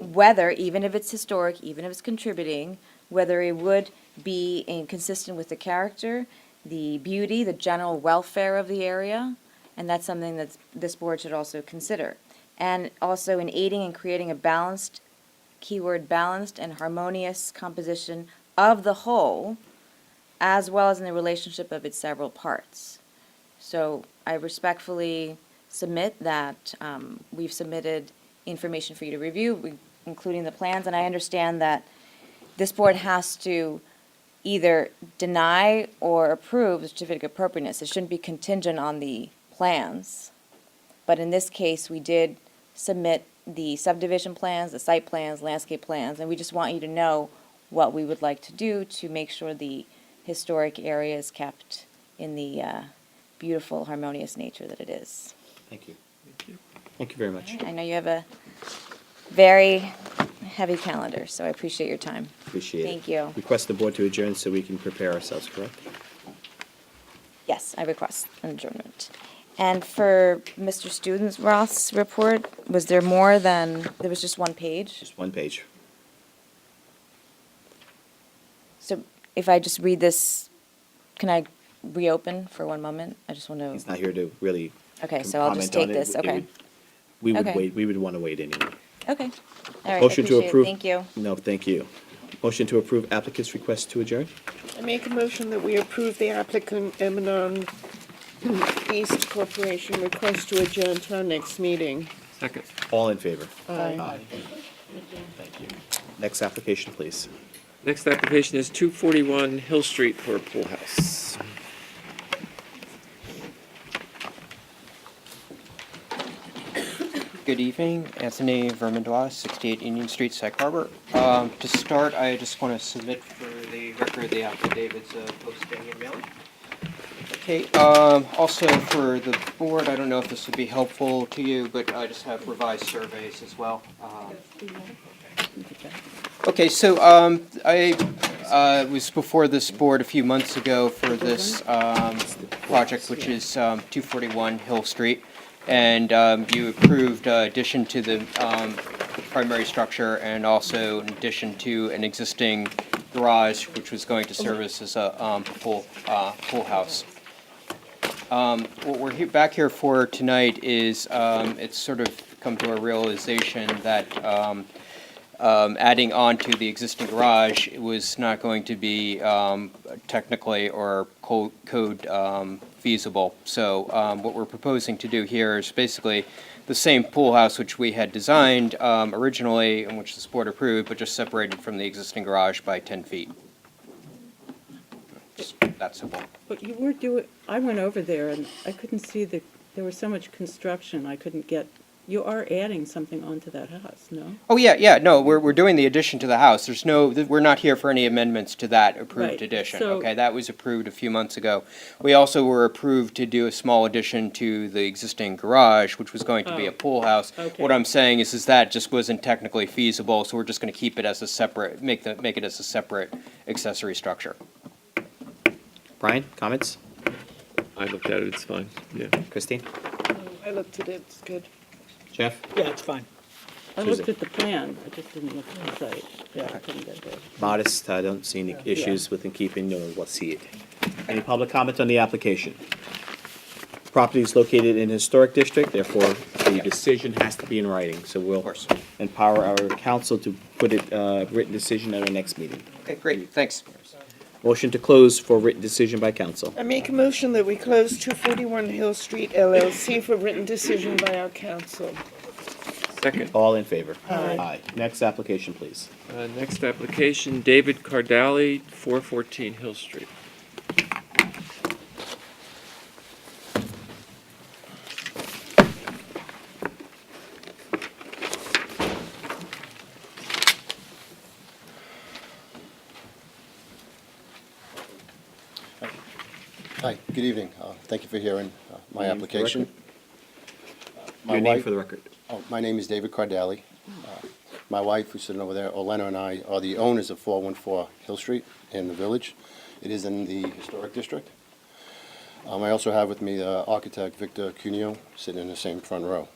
whether, even if it's historic, even if it's contributing, whether it would be inconsistent with the character, the beauty, the general welfare of the area, and that's something that this board should also consider. And also in aiding and creating a balanced, keyword balanced and harmonious composition of the whole, as well as in the relationship of its several parts. So I respectfully submit that we've submitted information for you to review, including the plans, and I understand that this board has to either deny or approve the certificate of appropriateness. It shouldn't be contingent on the plans. But in this case, we did submit the subdivision plans, the site plans, landscape plans, and we just want you to know what we would like to do to make sure the historic area is kept in the beautiful, harmonious nature that it is. Thank you. Thank you very much. I know you have a very heavy calendar, so I appreciate your time. Appreciate it. Thank you. Request the board to adjourn so we can prepare ourselves, correct? Yes, I request an adjournment. And for Mr. Student-Roth's report, was there more than, there was just one page? Just one page. So if I just read this, can I reopen for one moment? I just want to. He's not here to really Okay, so I'll just comment on take it. this, okay. We would Okay. wait, we would want to wait anyway. Okay. All right, I Motion to appreciate it. approve. Thank you. No, thank you. Motion to approve applicant's request to adjourn? I make a motion that we approve the applicant Emanon East Corporation request to adjourn to our next meeting. Second. All in favor? Aye. Thank you. Next application, please. Next application is 241 Hill Street for a pool house. Good evening, Anthony Vermandois, 68 Union Street, Sag Harbor. To start, I just want to submit for the record the affidavits of posting and mailing. Okay, also for the board, I don't know if this would be helpful to you, but I just have revised surveys as well. Okay, so I was before this board a few months ago for this project, which is 241 Hill Street. And you approved addition to the primary structure and also in addition to an existing garage, which was going to service as a pool house. What we're back here for tonight is it's sort of come to a realization that adding on to the existing garage, it was not going to be technically or code feasible. So what we're proposing to do here is basically the same pool house which we had designed originally and which the board approved, but just separated from the existing garage by 10 feet. Just that simple. But you were I went over there and I couldn't see there was so much construction, I couldn't get, you are adding something onto that house, no? Oh, yeah, no, we're doing the addition to the house. We're not here for any amendments to that approved Right, addition. so- Okay, that was approved a few months ago. We also were approved to do a small addition to the existing garage, which was going to be a pool house. Okay. What I'm saying is that just wasn't technically feasible, so we're just gonna keep it as a separate, make it as a separate accessory structure. Brian, comments? I looked at it, it's fine, yeah. Christine? I looked at it, it's good. Jeff? Yeah, it's fine. I Susan. looked at the plan, I just didn't look at the site. Yeah, I couldn't get there. Modest, I don't see any issues with in keeping, let's see it. Any public comment on the application? Property is located in historic district, therefore the the decision has to be in writing, so we'll course. empower our council to put it, written decision at our next meeting. Okay, great, thanks. Motion to close for written decision by council. I make a motion that we close 241 Hill Street LLC for written decision by our council. Second. All in favor? Aye. Next application, please. Next application, David Cardali, 414 Hill Street. Hi, good evening. Thank you for hearing my Name for the application. My Your name wife- for the record. My name is David Cardali. My wife, who's sitting over there, Olena, and I are the owners of 414 Hill Street in the village. It is in the historic district. I also have with me the architect Victor Cuneo, sitting in the same front row.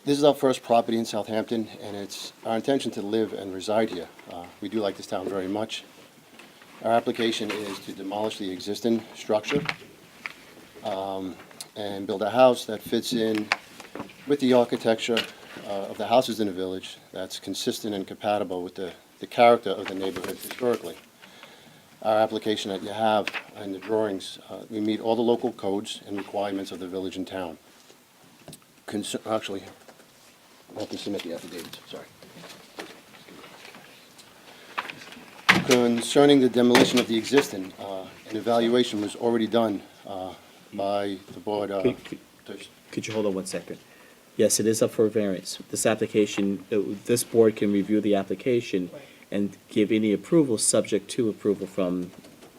This is our first property in Southampton, and it's our intention to live and reside here. We do like this town very much. Our application is to demolish the existing structure and build a house that fits in with the architecture of the houses in the village, that's consistent and compatible with the character of the neighborhood historically. Our application that you have in the drawings, we meet all the local codes and requirements of the village and town. Actually, I have to submit the affidavits, sorry. Concerning the demolition of the existing, an evaluation was already done by the board. Could you hold on one second? Yes, it is up for variance. This application, this board can review the application and give any approval subject to approval from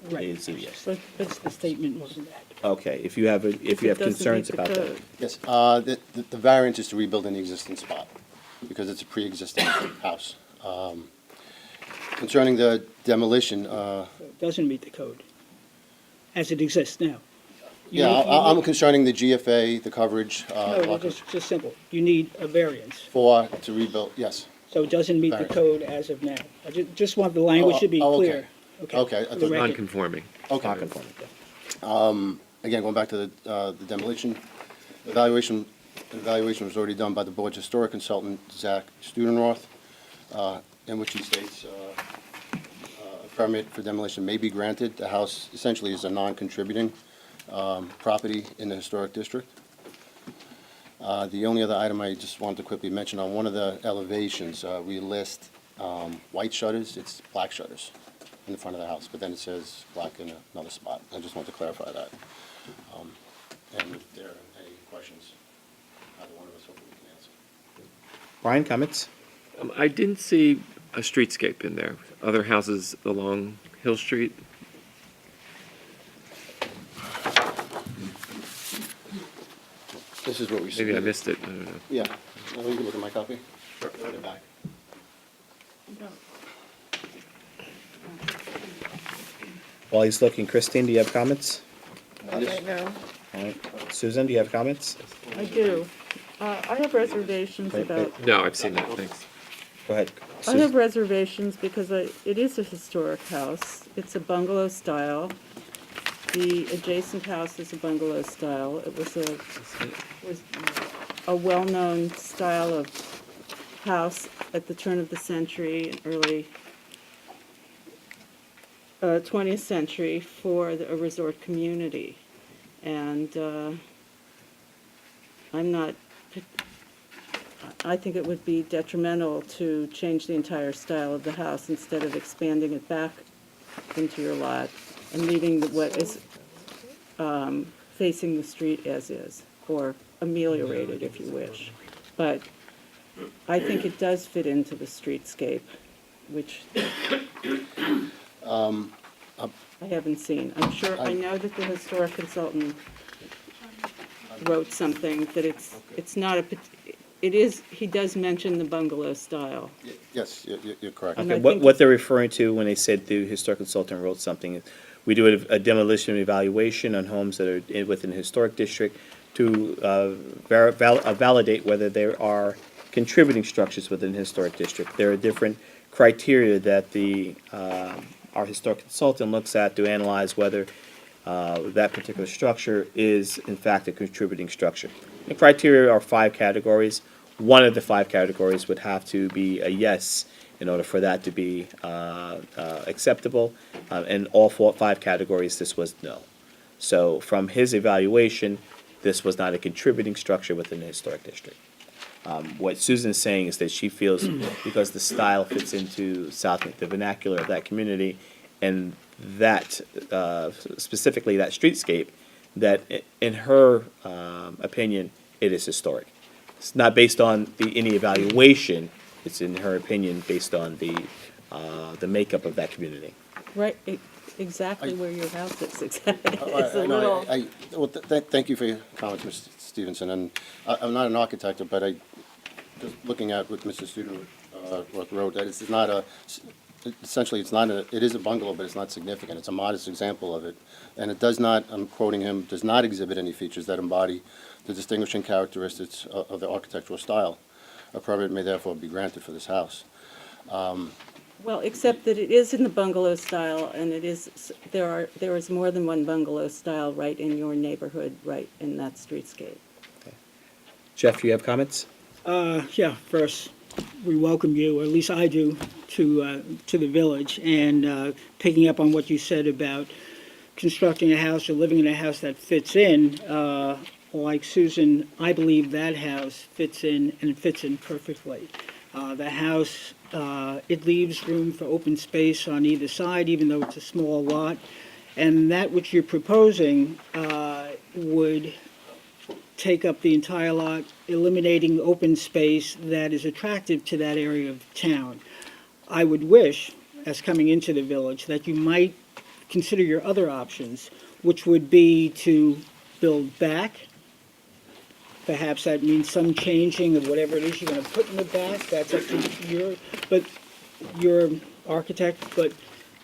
the Right. ZBA. But the statement wasn't that. Okay, if you have concerns about that. Yes, the variance is to rebuild in the existing spot, because it's a pre-existing house. Concerning the demolition, So it doesn't meet the code as it exists now. You yeah, need- you I'm need- concerning the GFA, the coverage, No, just simple. You need a variance. to rebuild, yes. So it doesn't meet the Variance. code as of now. I just want the language to be Oh, okay. clear. Okay, I for the thought- record. Non-conforming. Okay. Non-conforming, yeah. Again, going back to the demolition, evaluation was already done by the board's historic consultant, Zach Studenroth, in which he states a permit for demolition may be granted. The house essentially is a non-contributing property in the historic district. The only other item I just wanted to quickly mention, on one of the elevations, we list white shutters, it's black shutters in the front of the house, but then it says black in another spot. I just want to clarify that. And if there are any questions, either one of us hopefully can answer. Brian, comments? I didn't see a streetscape in there. Other houses along Hill Street. This is what we Maybe I submitted. missed it. I don't know. Yeah. Well, you can look at my copy. Sure. Back. While he's looking, Christine, do you have comments? Not right now. All right. Susan, do you have comments? I do. I have reservations Wait, about, No, I've seen that. Thanks. Go ahead. I have reservations because it is a historic house. It's a bungalow style. The adjacent house is a bungalow style. It was a well-known style of house at the turn of the century, and early 20th century for a resort community. And I think it would be detrimental to change the entire style of the house instead of expanding it back into your lot and leaving what is facing the street as is, or ameliorated if you wish. But I think it does fit into the streetscape, which I haven't seen. I know that the historic consultant wrote something that it's not he does mention the bungalow style. Yes, you're correct. And Okay, I what, think what they're referring to when they said the historic consultant wrote something, we do a demolition evaluation on homes that are within the historic district to validate whether there are contributing structures within the historic district. There are different criteria that our historic consultant looks at to analyze whether that particular structure is in fact a contributing structure. The criteria are 5 categories. One of the 5 categories would have to be a yes in order for that to be acceptable. In all 5 categories, this was no. So from his evaluation, this was not a contributing structure within the historic district. What Susan is saying is that she feels because the style fits into the vernacular of that community, and that specifically that streetscape, that in her opinion, it is historic. It's not based on any evaluation. It's in her opinion based on the makeup of that community. Right, exactly where your house is, exactly. I- It's a I know, little, Well, thank you for your comments, Mr. Stevenson, and I'm not an architect, but just looking at what Mr. Student wrote, that it's not essentially, it is a bungalow, but it's not significant. It's a modest example of it. And it does not, I'm quoting him, does not exhibit any features that embody the distinguishing characteristics of the architectural style. A permit may therefore be granted for this house. well, except that it is in the bungalow style, and there is more than one bungalow style right in your neighborhood, right in that streetscape. Jeff, you have comments? Yeah, first, we welcome you, or at least I do, to the village. And picking up on what you said about constructing a house or living in a house that fits in, like Susan, I believe that house fits in, and it fits in perfectly. The house, it leaves room for open space on either side, even though it's a small lot. And that which you're proposing would take up the entire lot, eliminating open space that is attractive to that area of town. I would wish, as coming into the village, that you might consider your other options, which would be to build back. Perhaps that means some changing of whatever it is you're gonna put in the back, that's up to your architect, but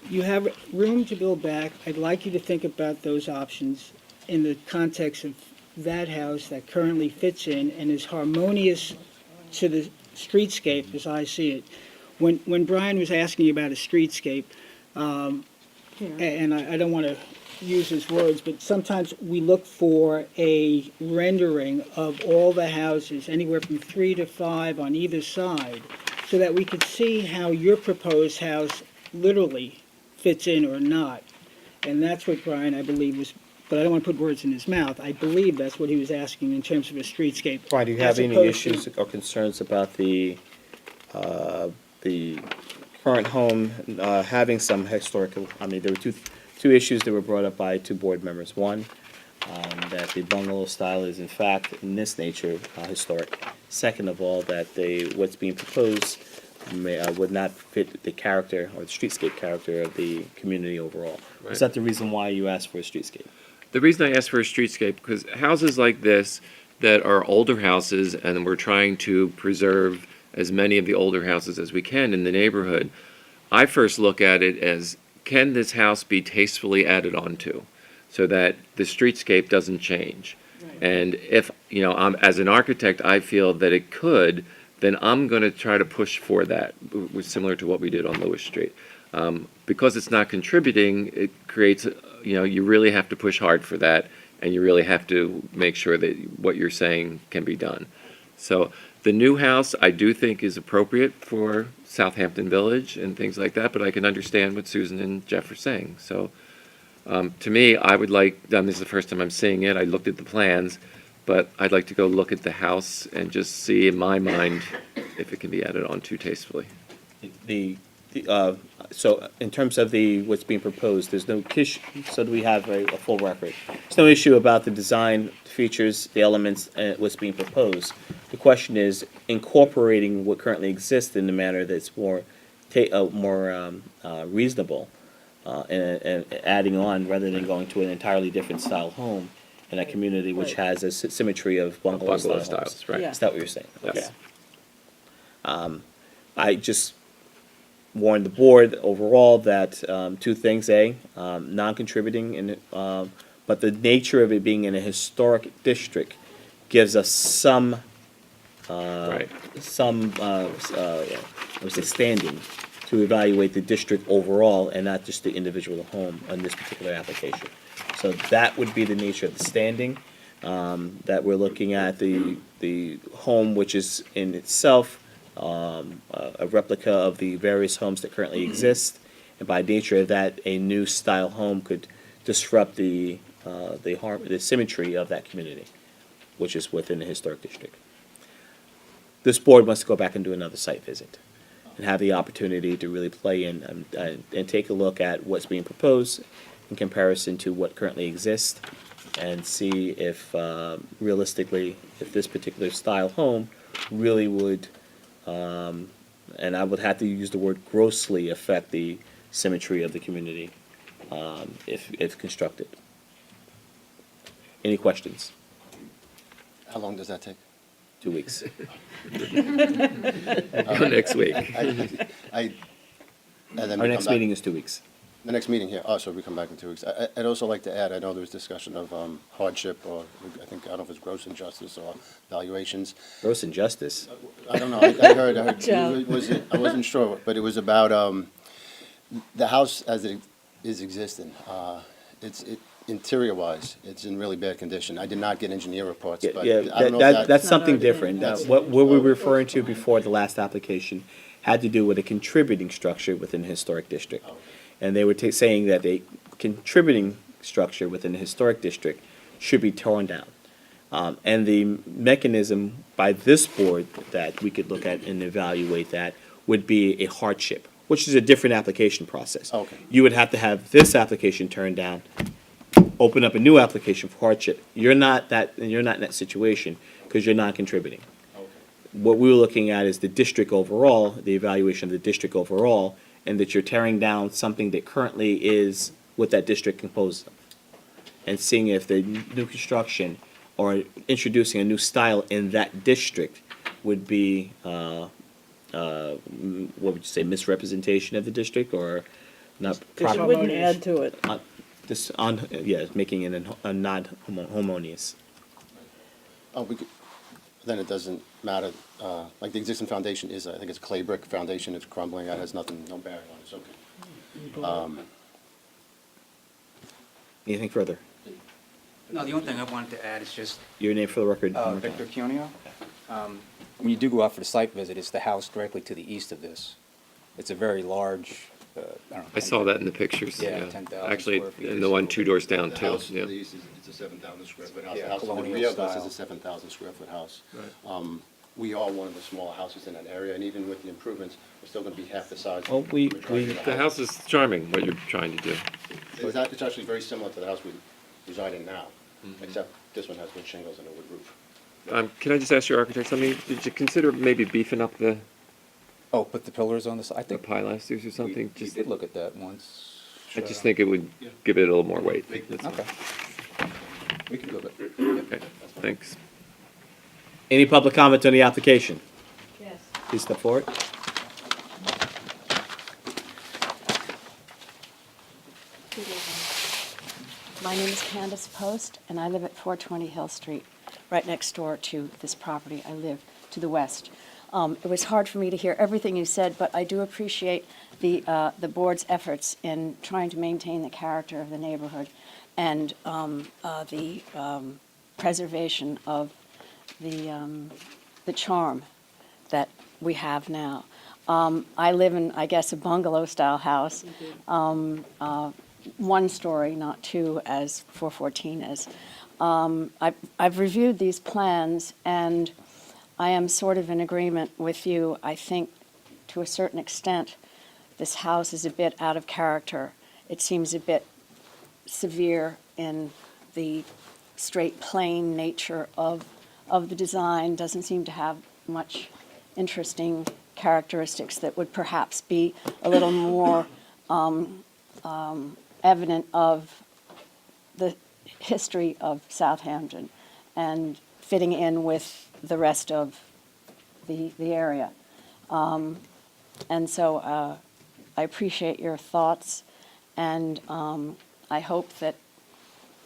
you have room to build back. I'd like you to think about those options in the context of that house that currently fits in and is harmonious to the streetscape as I see it. When Brian was asking about a streetscape, and I don't want to use his words, but sometimes we look for a rendering of all the houses, anywhere from 3 to 5 on either side, so that we could see how your proposed house literally fits in or not. And that's what Brian, I believe, was, but I don't want to put words in his mouth. I believe that's what he was asking in terms of a streetscape. Brian, do you have As any opposed to- issues or concerns about the current home having some historical, I mean, there were two issues that were brought up by 2 board members. One, that the bungalow style is in fact, in this nature, historic. Second of all, that what's being proposed would not fit the character or the streetscape character of the community overall. Right. Is that the reason why you asked for a streetscape? The reason I asked for a streetscape, because houses like this that are older houses, and we're trying to preserve as many of the older houses as we can in the neighborhood, I first look at it as, can this house be tastefully added onto so that the streetscape doesn't change? And if, as an architect, I feel that it could, then I'm going to try to push for that, similar to what we did on Lewis Street. Because it's not contributing, it creates, you really have to push hard for that, and you really have to make sure that what you're saying can be done. So the new house, I do think, is appropriate for Southampton Village and things like that, but I can understand what Susan and Jeff are saying. So to me, I would like, this is the first time I'm seeing it, I looked at the plans, but I'd like to go look at the house and just see in my mind if it can be added on too tastefully. So in terms of what's being proposed, there's no so do we have a full record? There's no issue about the design features, the elements, what's being proposed. The question is incorporating what currently exists in a manner that's more reasonable, and adding on rather than going to an entirely different style home in a community which has a symmetry of bungalow Bungalow styles. styles, right. Yeah. Is that what you're saying? Yes. Okay. I just warned the board overall that 2 things: non-contributing, but the nature of it being in a historic district gives us some Right. I would say standing to evaluate the district overall and not just the individual home on this particular application. So that would be the nature of the standing, that we're looking at, the home, which is in itself a replica of the various homes that currently exist. And by nature of that, a new style home could disrupt the symmetry of that community, which is within the historic district. This board wants to go back and do another site visit and have the opportunity to really play in and take a look at what's being proposed in comparison to what currently exists, and see if realistically, if this particular style home really would, and I would have to use the word grossly, affect the symmetry of the community if constructed. Any questions? How long does that take? 2 weeks. Go next week. And then Our we next come back- meeting is 2 weeks. The next meeting here, oh, so we come back in 2 weeks. I'd also like to add, I know there was discussion of hardship, or I don't know if it's gross injustice or valuations. Gross injustice. I don't know, I heard, Joe. I wasn't sure, but it was about the house as it is existing. Interior-wise, it's in really bad condition. I did not get engineer reports, Yeah, but yeah, I don't know if that's something Not already different. in. What we were referring to before the last application had to do with a contributing structure within the historic district. And they were saying that a contributing structure within the historic district should be torn down. And the mechanism by this board that we could look at and evaluate that would be a hardship, which is a different application process. Okay. You would have to have this application turned down, open up a new application for hardship. You're not in that situation because you're not contributing. What we were looking at is the district overall, the evaluation of the district overall, and that you're tearing down something that currently is what that district composed of. And seeing if the new construction or introducing a new style in that district would be, what would you say, misrepresentation of the district, or not proper? Wouldn't add to it. Making it a non-homogeneous. Oh, then it doesn't matter, like the existing foundation is, I think it's clay brick foundation, it's crumbling, that has nothing, no bearing on it, it's okay. Anything further? No, the only thing I wanted to add is just, Your name for the record. one more time. Victor Cuneo. When you do go out for the site visit, it's the house directly to the east of this. It's a very large, I don't know. I saw that in the pictures, Yeah, yeah. 10,000 Actually, square feet. and the one 2 doors down The too, house to yeah. the east is, it's a 7,000 square foot house. Yeah, The house to the colonial rear of us is style. a 7,000 square foot house. We are one of the smaller houses in that area, and even with the improvements, we're still gonna be half the size. Well, we- of the majority of The house is charming, what you're trying to do. It's actually very similar to the house we reside in now, except this one has wood shingles and a wood roof. Can I just ask your architect something? Did you consider maybe beefing up the Oh, put the pillars on the side? I think pilasters or we something? we Just, did look at that once. I just think it would give it a little more weight. That's all. Okay. We can go back. Okay, thanks. Any public comment on the application? Yes. Please step forward. My name is Candace Post, and I live at 420 Hill Street, right next door to this property. I live to the west. It was hard for me to hear everything you said, but I do appreciate the board's efforts in trying to maintain the character of the neighborhood and the preservation of the charm that we have now. I live in, I guess, a bungalow-style house, one story, not two, as 414 is. I've reviewed these plans, and I am sort of in agreement with you. I think, to a certain extent, this house is a bit out of character. It seems a bit severe in the straight, plain nature of the design. Doesn't seem to have much interesting characteristics that would perhaps be a little more evident of the history of Southampton and fitting in with the rest of the area. And so I appreciate your thoughts, and I hope that,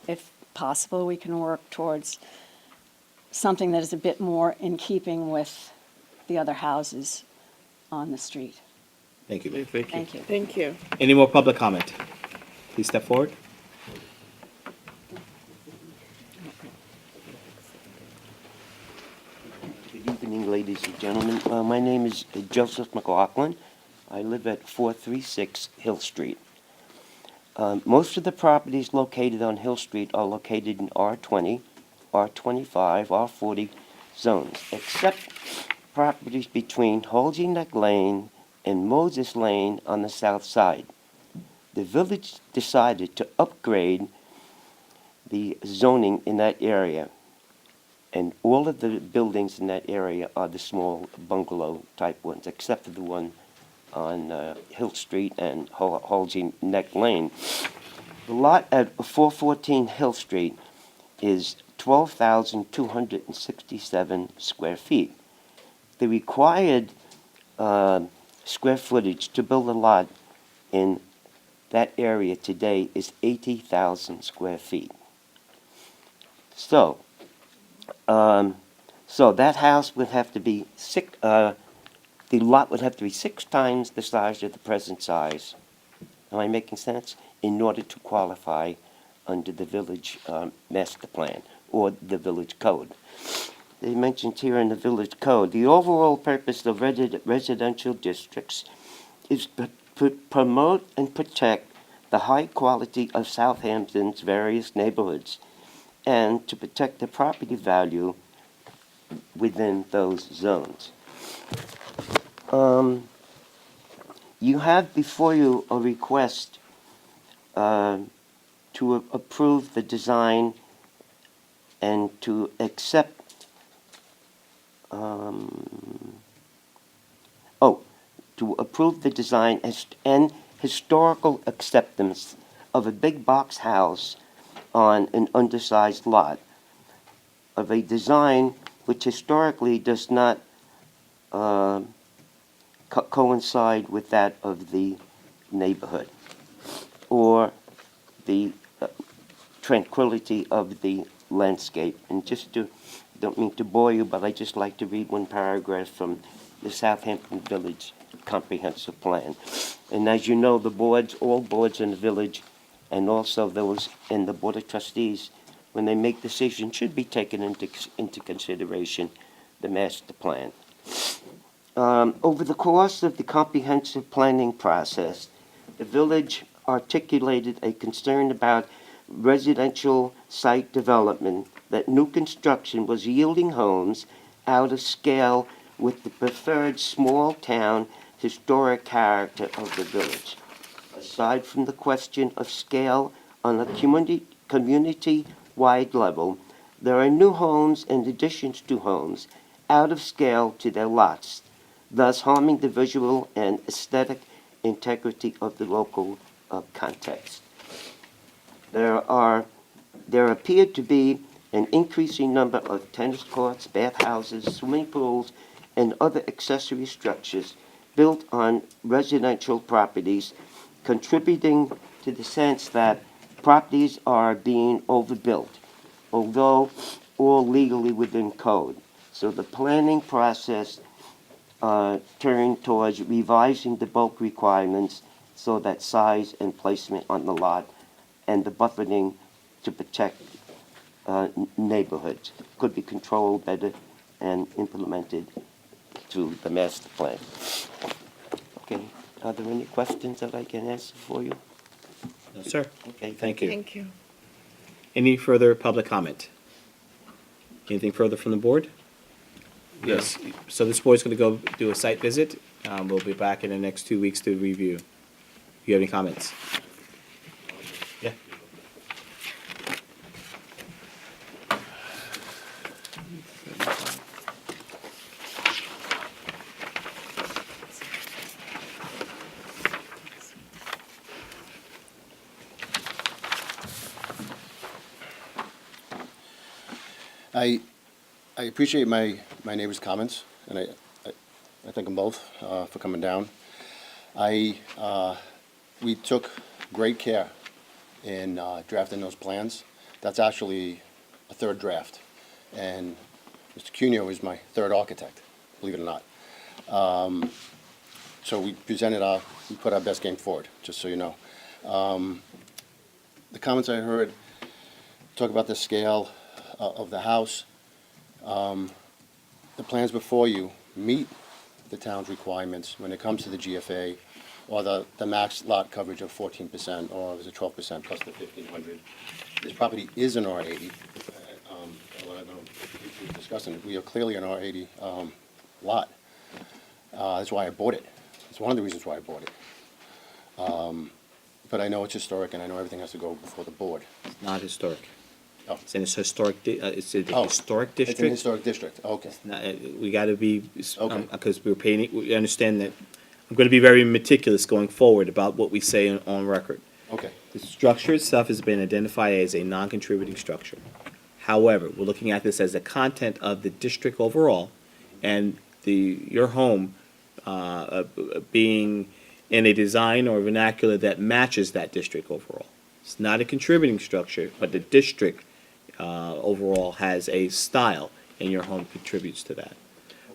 if possible, we can work towards something that is a bit more in keeping with the other houses on the street. Thank you. Okay, thank you. Thank you. Thank you. Any more public comment? Please step forward. Joseph McLaughlin. I live at 436 Hill Street. Most of the properties located on Hill Street are located in R20, R25, R40 zones, except properties between Halsey Neck Lane and Moses Lane on the south side. The village decided to upgrade the zoning in that area, and all of the buildings in that area are the small bungalow type ones, except for the one on Hill Street and Halsey Neck Lane. The lot at 414 Hill Street is 12,267 square feet. The required square footage to build a lot in that area today is 80,000 square feet. So that house would have to be the lot would have to be 6 times the size of the present size. Am I making sense? In order to qualify under the village master plan or the village code. They mentioned here in the village code, the overall purpose of residential districts is to promote and protect the high quality of Southampton's various neighborhoods and to protect the property value within those zones. You have before you a request to approve the design and to accept to approve the design and historical acceptance of a big box house on an undersized lot, of a design which historically does not coincide with that of the neighborhood or the tranquility of the landscape. And just to, don't mean to bore you, but I just like to read one paragraph from the Southampton Village Comprehensive Plan. And as you know, the boards, all boards in the village, and also those in the Board of Trustees, when they make decisions, should be taken into consideration the master plan. Over the course of the comprehensive planning process, the village articulated a concern about residential site development, that new construction was yielding homes out of scale with the preferred small town historic character of the village. Aside from the question of scale on a community-wide level, there are new homes and additions to homes out of scale to their lots, thus harming the visual and aesthetic integrity of the local context. There appeared to be an increasing number of tennis courts, bathhouses, swimming pools, and other accessory structures built on residential properties, contributing to the sense that properties are being overbuilt, although all legally within code. So the planning process turned towards revising the bulk requirements so that size and placement on the lot and the buffering to protect neighborhoods could be controlled better and implemented through the master plan. Okay, are there any questions that I can answer for you? No, sir. Okay, Thank you. Thank you. Any further public comment? Anything further from the board? Yes. So this board's going to go do a site visit. We'll be back in the next 2 weeks to review. Do you have any comments? Yeah. I appreciate my neighbor's comments, and I thank them both for coming down. We took great care in drafting those plans. That's actually a third draft, and Mr. Cuneo is my third architect, believe it or not. So we put our best game forward, just so you know. The comments I heard talk about the scale of the house. The plans before you meet the town's requirements when it comes to the GFA or the max lot coverage of 14%, or is it 12% plus the 1,500. This property is an R80. Well, I don't know if we've discussed it. We are clearly an R80 lot. That's why I bought it. It's one of the reasons why I bought it. But I know it's historic, and I know everything has to go before the board. Not historic. Oh. It's in a historic, it's a Oh, historic It's an district. historic district, okay. We gotta be, Okay. because we're painting, we understand that, I'm gonna be very meticulous going forward about what we say on record. Okay. The structure itself has been identified as a non-contributing structure. However, we're looking at this as the content of the district overall, and your home being in a design or vernacular that matches that district overall. It's not a contributing structure, but the district overall has a style, and your home contributes to that.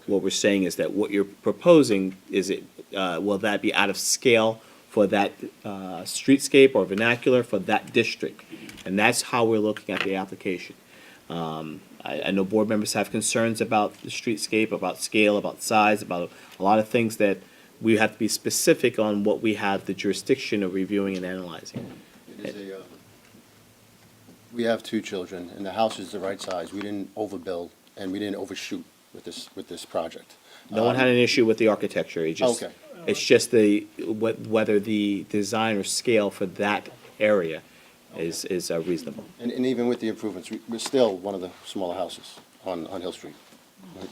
What we're saying is that what you're proposing, will that be out of scale for that streetscape or vernacular for that district? And that's how we're looking at the application. I know board members have concerns about the streetscape, about scale, about size, about a lot of things that we have to be specific on what we have the jurisdiction of reviewing and analyzing. It is we have 2 children, and the house is the right size. We didn't overbuild, and we didn't overshoot with this project. No one had an issue with the architecture, Okay. it's just whether the design or scale for that area is reasonable. And even with the improvements, we're still one of the smaller houses on Hill Street,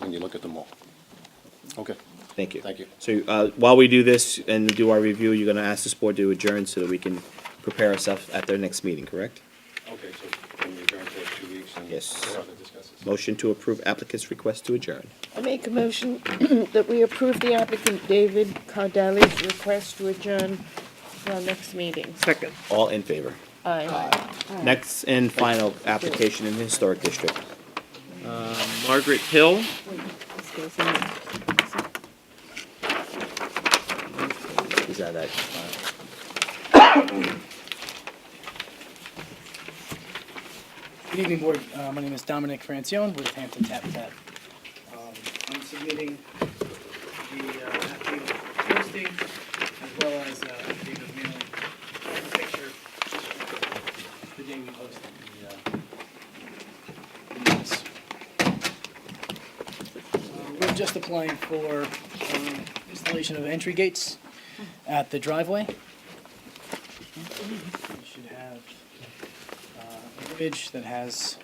when you look at them all. Okay. Thank you. Thank you. So while we do this and do our review, you're going to ask this board to adjourn so that we can prepare ourselves at their next meeting, correct? Okay, so can we adjourn for 2 weeks and Yes. we'll have to discuss this? Motion to approve applicant's request to adjourn. I make a motion that we approve the applicant David Cardelli's request to adjourn to our next meeting. Second. All in favor? Aye. Next and final application in the historic district. Margaret Hill. This goes in. Is that? Good evening, Board. My name is Dominic Francione with Hampton Habitat. I'm submitting the affidavit of posting as well as affidavit of mailing. The picture the day we posted the minutes. We're just applying for installation of entry gates at the driveway. You should have an image that has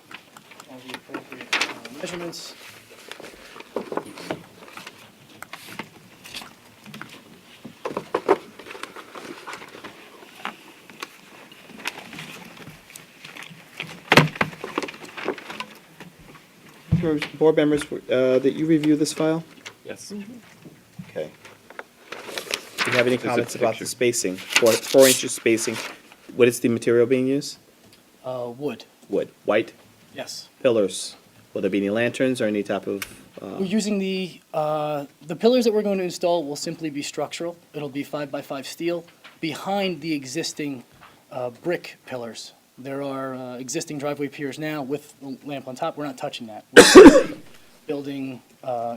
all the appropriate measurements. Board members, that you review this file? Yes. Okay. Do you have any There's a comments about the picture. spacing? 4 inches spacing. What is the material being used? Wood, Wood. White yes. pillars. Will there be any lanterns or any type of? We're using the pillars that we're going to install will simply be structural. It'll be 5x5 steel behind the existing brick pillars. There are existing driveway piers now with the lamp on top. We're not touching that. We're building,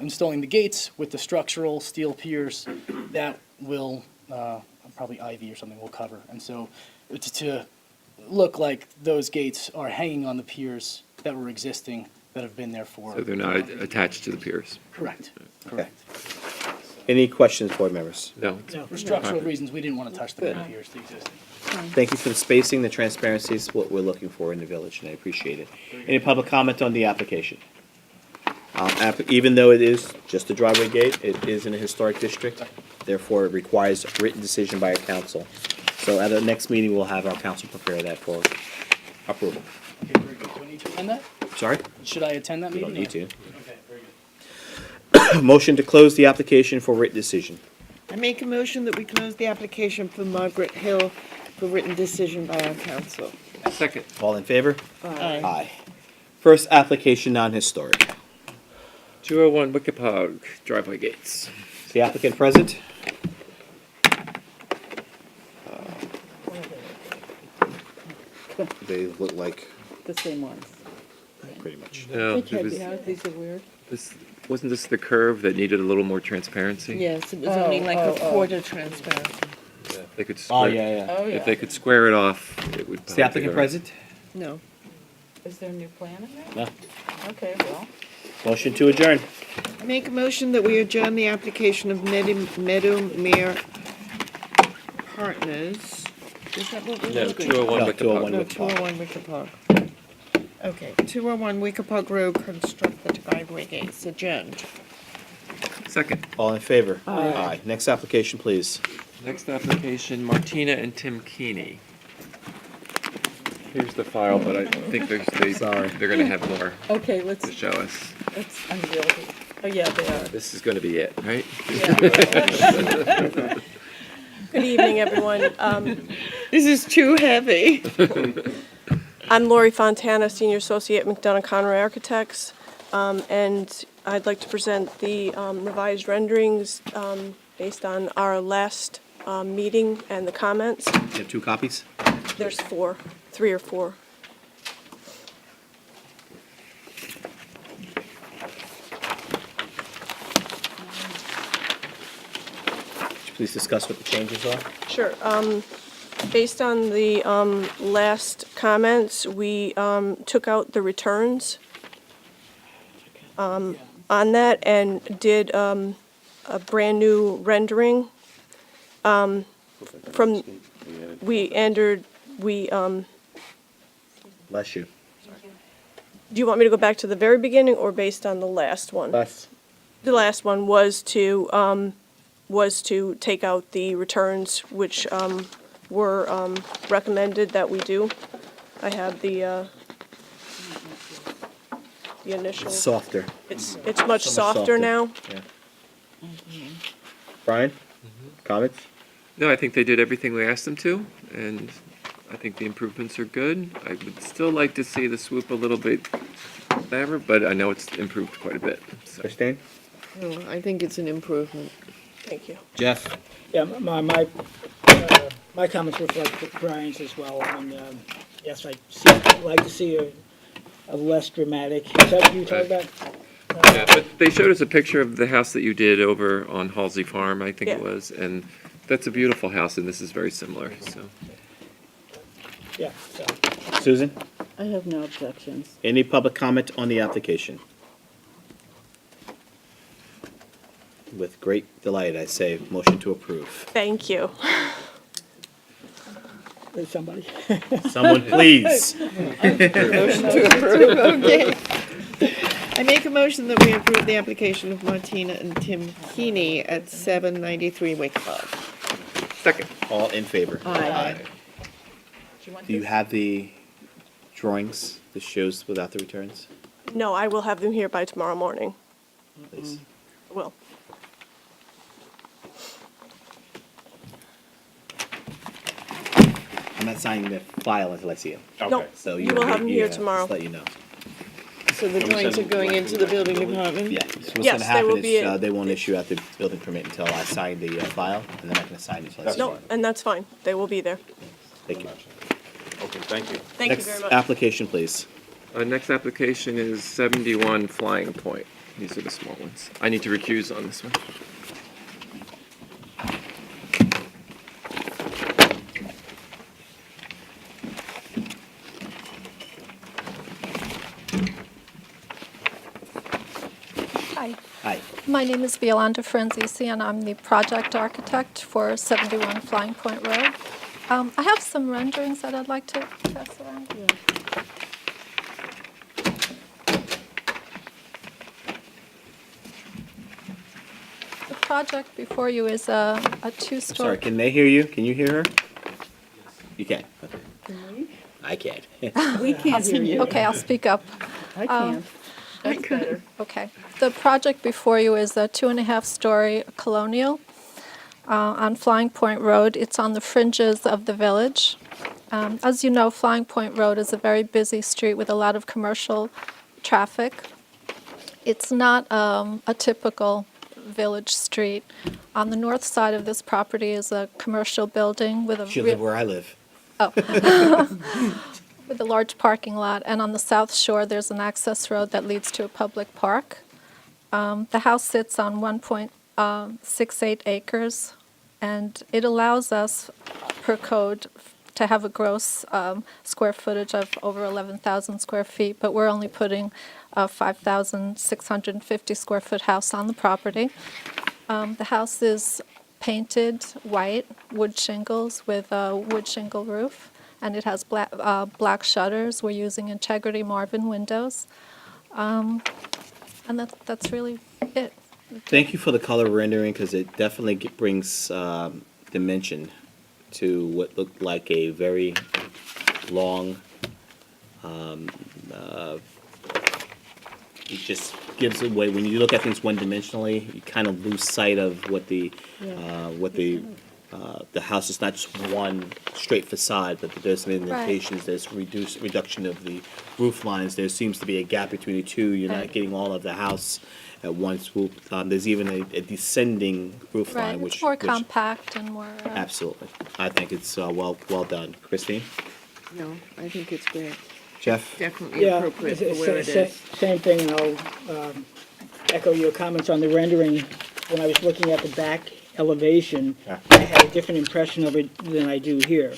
installing the gates with the structural steel piers that will, probably ivy or something will cover. And so it's to look like those gates are hanging on the piers that were existing that have been there for. So they're not attached to the piers? Correct, Okay. correct. Any questions, board members? No. No, for structural reasons, we didn't want to touch the piers, the existing. Thank you for the spacing, the transparency is what we're looking for in the village, and I appreciate it. Any public comment on the application? Even though it is just a driveway gate, it is in a historic district, therefore it requires a written decision by our council. So at our next meeting, we'll have our council prepare that for approval. Okay, very good. Do I need to attend that? Sorry? Should I attend that You meeting? don't need to. Okay, very good. Motion to close the application for written decision. I make a motion that we close the application for Margaret Hill for written decision by our council. Second. All in favor? Aye. Aye. First application, non-historic. 201 Wickapog driveway gates. Is the applicant present? They look like The same ones. Pretty much. No, Yeah, these are weird. this, wasn't this the curve that needed a little more transparency? Yes, it was only like a quarter transparent. If they could Oh, square, yeah. Oh, yeah. if they could square it off, it would. Is the probably applicant take a- present? No. Is there a new plan in there? No. Okay, well. Motion to adjourn. I make a motion that we adjourn the application of Meadowmere Partners. Is that what we're No, looking? 201 No, Wicker 201 Park. No, Wicker Park. 201 Wicker Park. Okay, 201 Wicker Park Road, construct the driveway gates, adjourned. Second. All in favor? Aye. Next application, please. Next application, Martina and Tim Keeney. Here's the file, but I think they're gonna have more Okay, to let's show us. unveil it. Oh, yeah, they are. This is gonna be it, right? Good evening, everyone. This is too heavy. I'm Lori Fontana, Senior Associate at McDonough Conway Architects, and I'd like to present the revised renderings based on our last meeting and the comments. You have 2 copies? There's 4, 3 or 4. Could you please discuss what the changes are? Sure. Based on the last comments, we took out the returns on that and did a brand-new rendering. Bless you. Do you want me to go back to the very beginning or based on the last one? Bless. The last one was to take out the returns, which were recommended that we do. I have the initial. Softer. It's much So much softer softer. now. Yeah. Brian? Comments? No, I think they did everything we asked them to, and I think the improvements are good. I would still like to see the swoop a little bit better, but I know it's improved quite a bit. So. Christine? No, I think it's an improvement. Thank you. Jeff? Yeah, my comments reflect Brian's as well. Yes, I'd like to see a less dramatic, is that what you talking about? Yeah, but they showed us a picture of the house that you did over on Halsey Farm, I think it Yeah. was, and that's a beautiful house, and this is very similar, so. Yeah, so. Susan? I have no objections. Any public comment on the application? With great delight, I say motion to approve. Thank you. There's somebody. Someone please. Motion to approve, okay. I make a motion that we approve the application of Martina and Tim Keeney at 793 Wicker Park. Second. All in favor? Aye. Do you have the drawings that shows without the returns? No, I will have them here by tomorrow morning. Please. Will. I'm not signing the file until I see it. Nope, So you will have them here yeah, tomorrow. Just let you know. So the drawings are going into the building department? Yeah. So what's Yes, gonna they will happen be is, in- they won't issue out the building permit until I sign the file, and they're not gonna sign it until I see No, it. and that's fine. They will be there. Thank you. Okay, thank you. Thank you very much. Next application, please. Next application is 71 Flying Point. These are the small ones. I need to recuse on this one. Hi, Hi. my name is Violanda Franzisi, and I'm the project architect for 71 Flying Point Road. I have some renderings that I'd like to pass around. The project before you is a I'm two-story. sorry, can they hear you? Can you hear her? You can. Okay. I can't. We can't hear you. Okay, I'll speak up. I can't. That's better. Okay. The project before you is a 2.5-story colonial on Flying Point Road. It's on the fringes of the village. As you know, Flying Point Road is a very busy street with a lot of commercial traffic. It's not a typical village street. On the north side of this property is a commercial building with a She live where I live. with a large parking lot, and on the south shore there's an access road that leads to a public park. The house sits on 1.68 acres, and it allows us, per code, to have a gross square footage of over 11,000 square feet, but we're only putting a 5,650 square foot house on the property. The house is painted white, wood shingles with a wood shingle roof, and it has black shutters. We're using Integrity Marvin windows. And that's really it. Thank you for the color rendering, because it definitely brings dimension to what looked like a very long, it just gives away, when you look at things one-dimensionally, you kind of lose sight of what the house is not just one straight facade, but there's some indentations, there's reduction of the roof lines, there seems to be a gap between the two, you're not getting all of the house at one swoop. There's even a descending roof line, Right, which... it's more which- compact and more... Absolutely. I think it's well done. Christine? No, I think it's great. Jeff? Definitely appropriate for where it is. Same thing, and I'll echo your comments on the rendering. When I was looking at the back elevation, I had a different impression of it than I do here,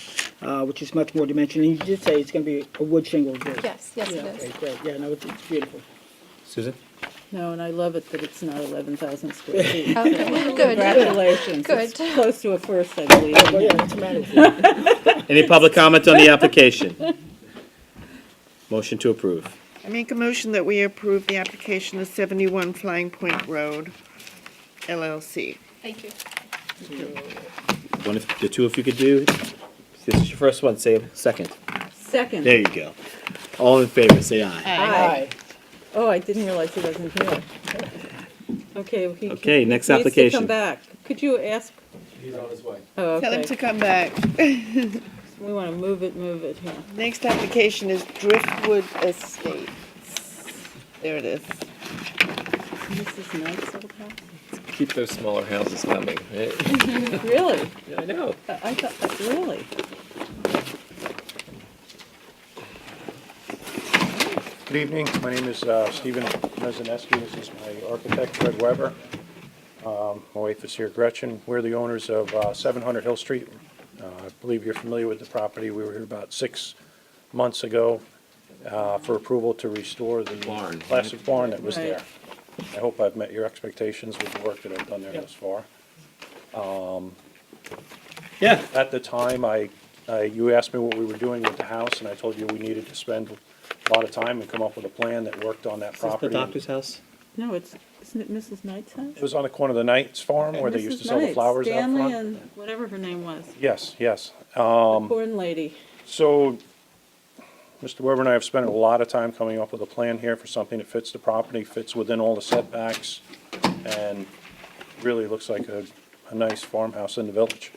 which is much more dimensional. And you did say it's going to be a wood shingle roof. Yes, it is. Okay, great. Yeah, no, it's beautiful. Susan? No, and I love it that it's not 11,000 square feet. Okay, good. Congratulations. Good. It's close to a first, I believe. Oh, yeah, what's the matter with you? Any public comment on the application? Motion to approve. I make a motion that we approve the application of 71 Flying Point Road, LLC. Thank you. One of the two of you could do, this is your first one, say a second. Second. There you go. All in favor, say aye. Aye. Oh, I didn't realize he wasn't here. Okay, well, Okay, he next needs to application. come back. Could you ask? He's on his way. Oh, okay. Tell him to come back. We want to move it here. Next application is Driftwood Estates. There it is. Mrs. Knight's old house? Keep those smaller houses coming, right? Really? Yeah, I know. I thought, really? Good evening, my name is Stephen Mezaneski, this is my architect, Fred Weber. My wife is here, Gretchen. We're the owners of 700 Hill Street. I believe you're familiar with the property. We were here about 6 months ago for approval to restore the Barn. classic barn that was Right. there. I hope I've met your expectations with the work that I've done there thus far. Yeah. At the time, you asked me what we were doing with the house, and I told you we needed to spend a lot of time and come up with a plan that worked on that Is this the property. doctor's house? No, isn't it Mrs. Knight's house? It was on the corner of the Knights Farm where they used to sell the flowers out Stanley front. and whatever her name was. Yes, yes. The corn lady. So, Mr. Weber and I have spent a lot of time coming up with a plan here for something that fits the property, fits within all the setbacks, and really looks like a nice farmhouse in the village.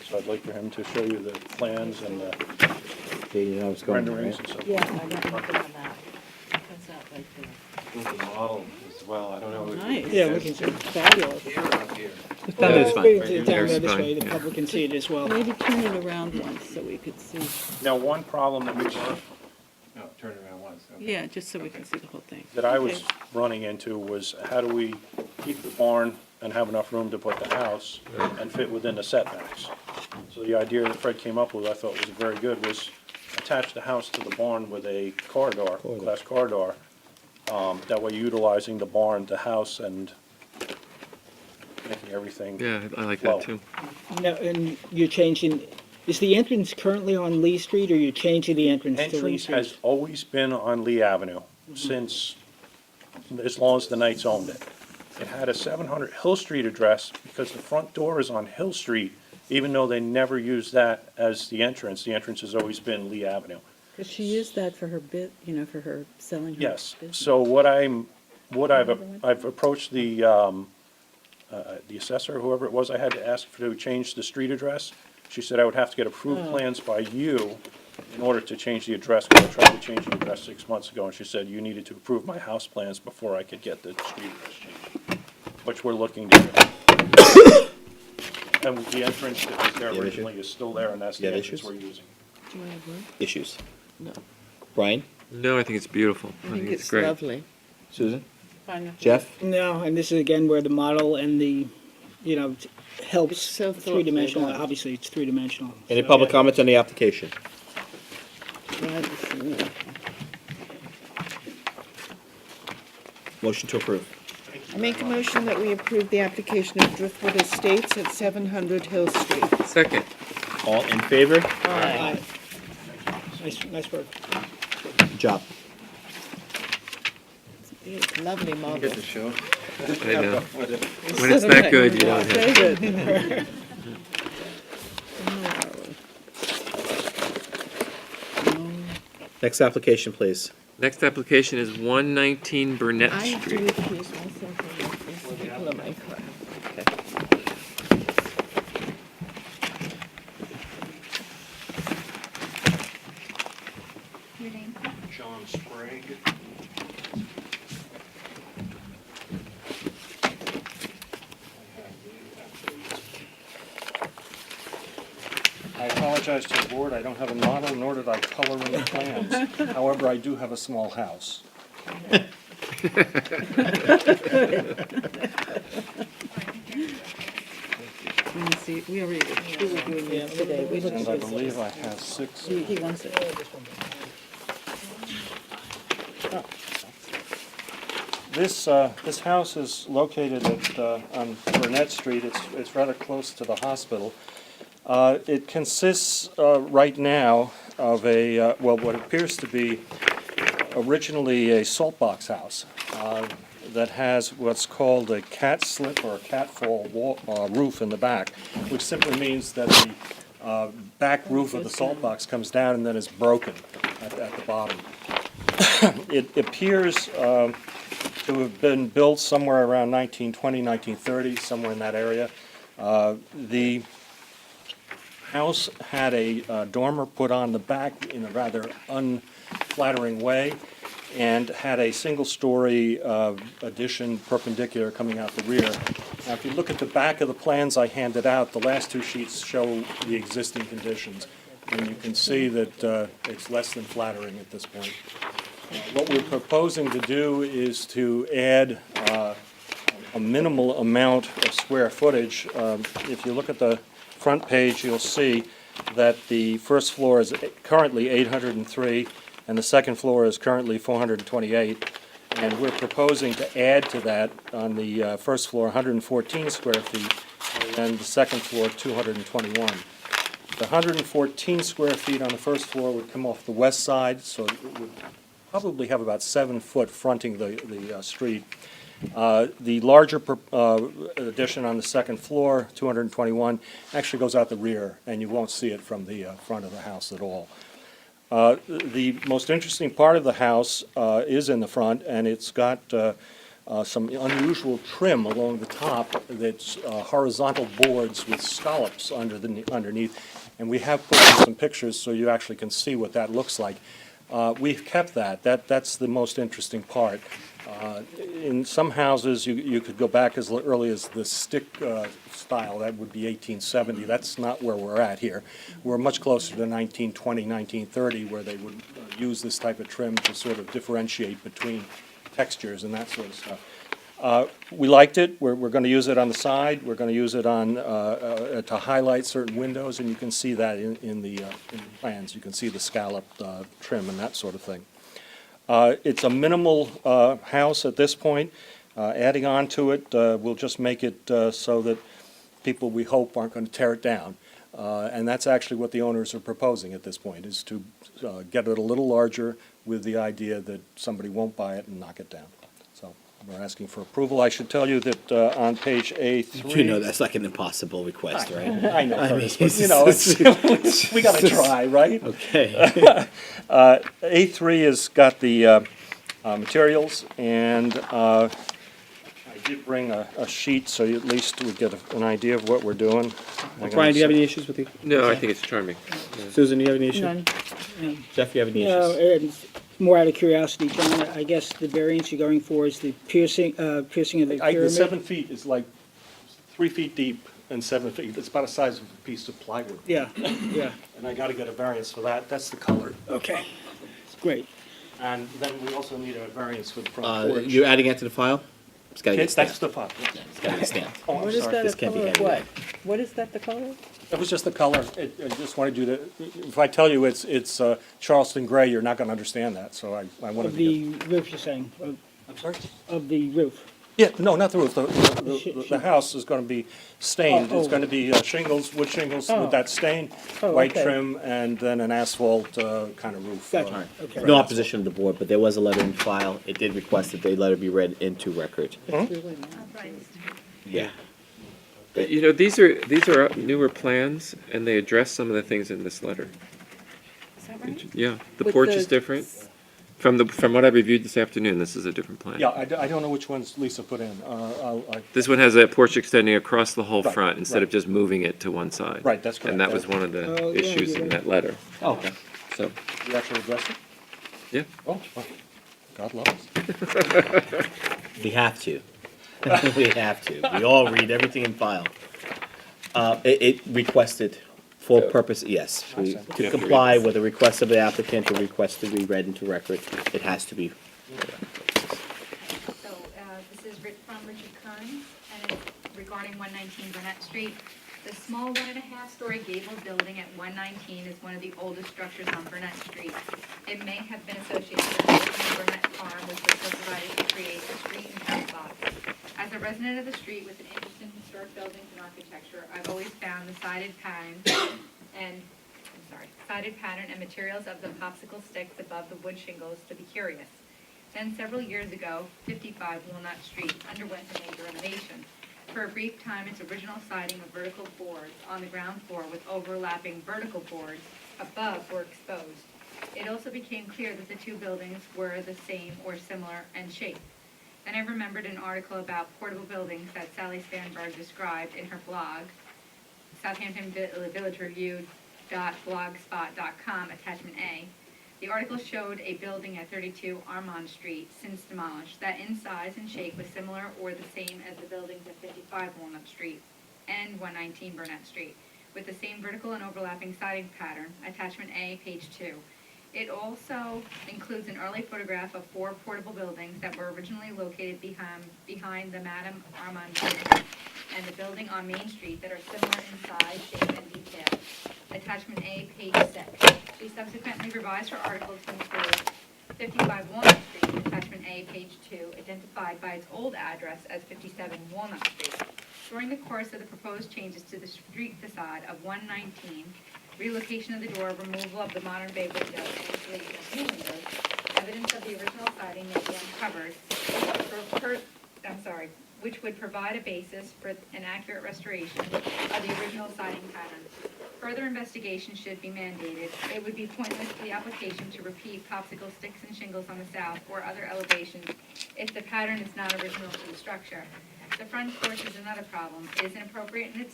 So I'd like for him to show you the plans and the renderings and so forth. Yeah, I got nothing on that. What's that right there? The model as well, I don't know. Nice. Yeah, we can see. Fabulous. Here or up here? That is fine. Bring it to the There's camera this fine, way, the yeah. public can see it as well. Maybe turn it around once so we could see. Now, one problem that we No, turn it around once. okay. Yeah, just so we can see the whole thing. that I was Okay. running into was how do we keep the barn and have enough room to put the house and fit within the setbacks? So the idea that Fred came up with, I thought was very good, was attach the house to the barn with a car door, glass car door. That way utilizing the barn, the house, and making everything Yeah, I like flow. that too. Now, and you're changing, is the entrance currently on Lee Street, or you're changing the entrance to Lee Entrance Street? has always been on Lee Avenue since, as long as the Knights owned it. It had a 700 Hill Street address because the front door is on Hill Street, even though they never used that as the entrance. The entrance has always been Lee Avenue. Because she used that for her for her selling her Yes, business. so I've approached the assessor, whoever it was, I had to ask to change the street address. She said I would have to get approved plans by you in order to change the address, because I tried to change the address 6 months ago, and she said you needed to approve my house plans before I could get the street address changed, which we're looking to do. And the entrance that was there Yeah, originally is still there, and that's the Yeah, entrance issues? we're using. Issues. No. Brian? No, I think it's beautiful. I think it's great. lovely. Susan? fine with me. Jeff? No, and this is again where the model and the, helps It's so thoughtful, three-dimensional, yeah. obviously it's three-dimensional. Any So, public yeah. comments on the application? Motion to approve. I make a motion that we approve the application of Driftwood Estates at 700 Hill Street. Second. All in favor? Aye. Nice work. Good job. It's lovely marble. show. I know. When it's that good, you don't have. Very good. Next application, please. Next application is 119 Burnett I have to Street. recuse myself from this particular micro. John Sprague. I apologize to the board, I don't have a model, nor did I color in the plans. However, I do have a small house. Let me see, we already, we were doing this today. We looked And I at this. believe I have 6. He wants it. This house is located on Burnett Street. It's rather close to the hospital. It consists right now of what appears to be originally a salt box house that has what's called a cat slip or a catfall roof in the back, which simply means that the back roof of the salt box comes down and then is broken at the bottom. It appears to have been built somewhere around 1920, 1930, somewhere in that area. The house had a dormer put on the back in a rather unflattering way and had a single-story addition perpendicular coming out the rear. Now, if you look at the back of the plans I handed out, the last two sheets show the existing conditions, and you can see that it's less than flattering at this point. What we're proposing to do is to add a minimal amount of square footage. If you look at the front page, you'll see that the first floor is currently 803, and the second floor is currently 428. And we're proposing to add to that on the first floor 114 square feet, and the second floor 221. The 114 square feet on the first floor would come off the west side, so it would probably have about 7 foot fronting the street. The larger addition on the second floor, 221, actually goes out the rear, and you won't see it from the front of the house at all. The most interesting part of the house is in the front, and it's got some unusual trim along the top that's horizontal boards with scallops underneath. And we have put in some pictures so you actually can see what that looks like. We've kept that. That's the most interesting part. In some houses, you could go back as early as the stick style. That would be 1870. That's not where we're at here. We're much closer to 1920, 1930, where they would use this type of trim to sort of differentiate between textures and that sort of stuff. We liked it. We're going to use it on the side. We're going to use it on to highlight certain windows, and you can see that in the plans. You can see the scalloped trim and that sort of thing. It's a minimal house at this point. Adding on to it will just make it so that people, we hope, aren't going to tear it down. And that's actually what the owners are proposing at this point, is to get it a little larger with the idea that somebody won't buy it and knock it down. So we're asking for approval. I should tell you that on page A3... You know that's like an impossible request, right? I know, mean, but, you know, we got to try, right? Okay. A3 has got the materials, and I did bring a sheet so you at least would get an idea of what we're doing. Brian, do you have any issues with the? No, I think it's charming. Yeah. Susan, do you have any issues? None. Jeff, do you have any No, issues? and more out of curiosity, John, I guess the variance you're going for is the piercing of the The pyramid? 7 feet is like 3 feet deep and 7 feet. It's about the size of a piece of plywood. Yeah, yeah, And I got to get a variance for that. That's the color. okay, great. And then we also need a variance for the front porch. You're adding it to the file? It's gotta get That's stamped. the file. It's gotta get stamped. Oh, I'm What is sorry. that This a can't be color of handed what? What is that the color of? It was just the color. I just wanted you to, if I tell you it's Charleston gray, you're not gonna understand that, so I wanted Of to the get. roof, you're saying? I'm sorry? Of the roof? Yeah, no, not the roof. The house is gonna be stained. It's gonna be shingles, wood shingles Oh. with that stain, Oh, white okay. trim, and then an asphalt kind of roof. Gotcha. Okay. No opposition of the board, but there was a letter in file. It did request that the letter be read into record. Yeah. You know, these are newer plans, and they address some of the things in this letter. Is that right? Yeah, the With porch the- is different. From what I reviewed this afternoon, this is a different plan. Yeah, I don't know which ones Lisa put in. This one has a porch extending across the whole Right, front instead of right. just moving it to one side. Right, that's correct. And that was one of the Oh, yeah, issues you're in right. that letter. Oh, okay. So, You actually addressed it? yeah. Oh, well, God love us. We have to. We have to. We all read everything in file. It requested for purpose, yes. To You have to read comply this. with the request of the applicant, the request to be read into record, it has to be. So, this is from Richard Kearns, and it's regarding 119 Burnett Street. The small 1.5-story gabled building at 119 is one of the oldest structures on Burnett Street. It may have been associated with the original Burnett Farm, which was subdivided to create a street and house lot. As a resident of the street with an interest in historic buildings and architecture, I've always found the sided pattern and materials of the popsicle sticks above the wood shingles to be curious. Then several years ago, 55 Walnut Street underwent a major renovation. For a brief time, its original siding of vertical boards on the ground floor with overlapping vertical boards above were exposed. It also became clear that the two buildings were the same or similar in shape. Then I remembered an article about portable buildings that Sally Spanberg described in her blog, SouthamptonVillageReview.blogspot.com, attachment A. The article showed a building at 32 Armand Street, since demolished, that in size and shape was similar or the same as the buildings at 55 Walnut Street and 119 Burnett Street, with the same vertical and overlapping siding pattern, attachment A, page 2. It also includes an early photograph of 4 portable buildings that were originally located behind the Madame Armand building and the building on Main Street that are similar in size, shape, and detail. Attachment A, page 6. She subsequently revised her article to include 55 Walnut Street, attachment A, page 2, identified by its old address as 57 Walnut Street. During the course of the proposed changes to the street facade of 119, relocation of the door, removal of the modern bay window, and installation of new windows, evidence of the original siding may be uncovered, which would provide a basis for an accurate restoration of the original siding pattern. Further investigation should be mandated. It would be pointless for the application to repeat popsicle sticks and shingles on the south or other elevations if the pattern is not original to the structure. The front porch is another problem. It is inappropriate in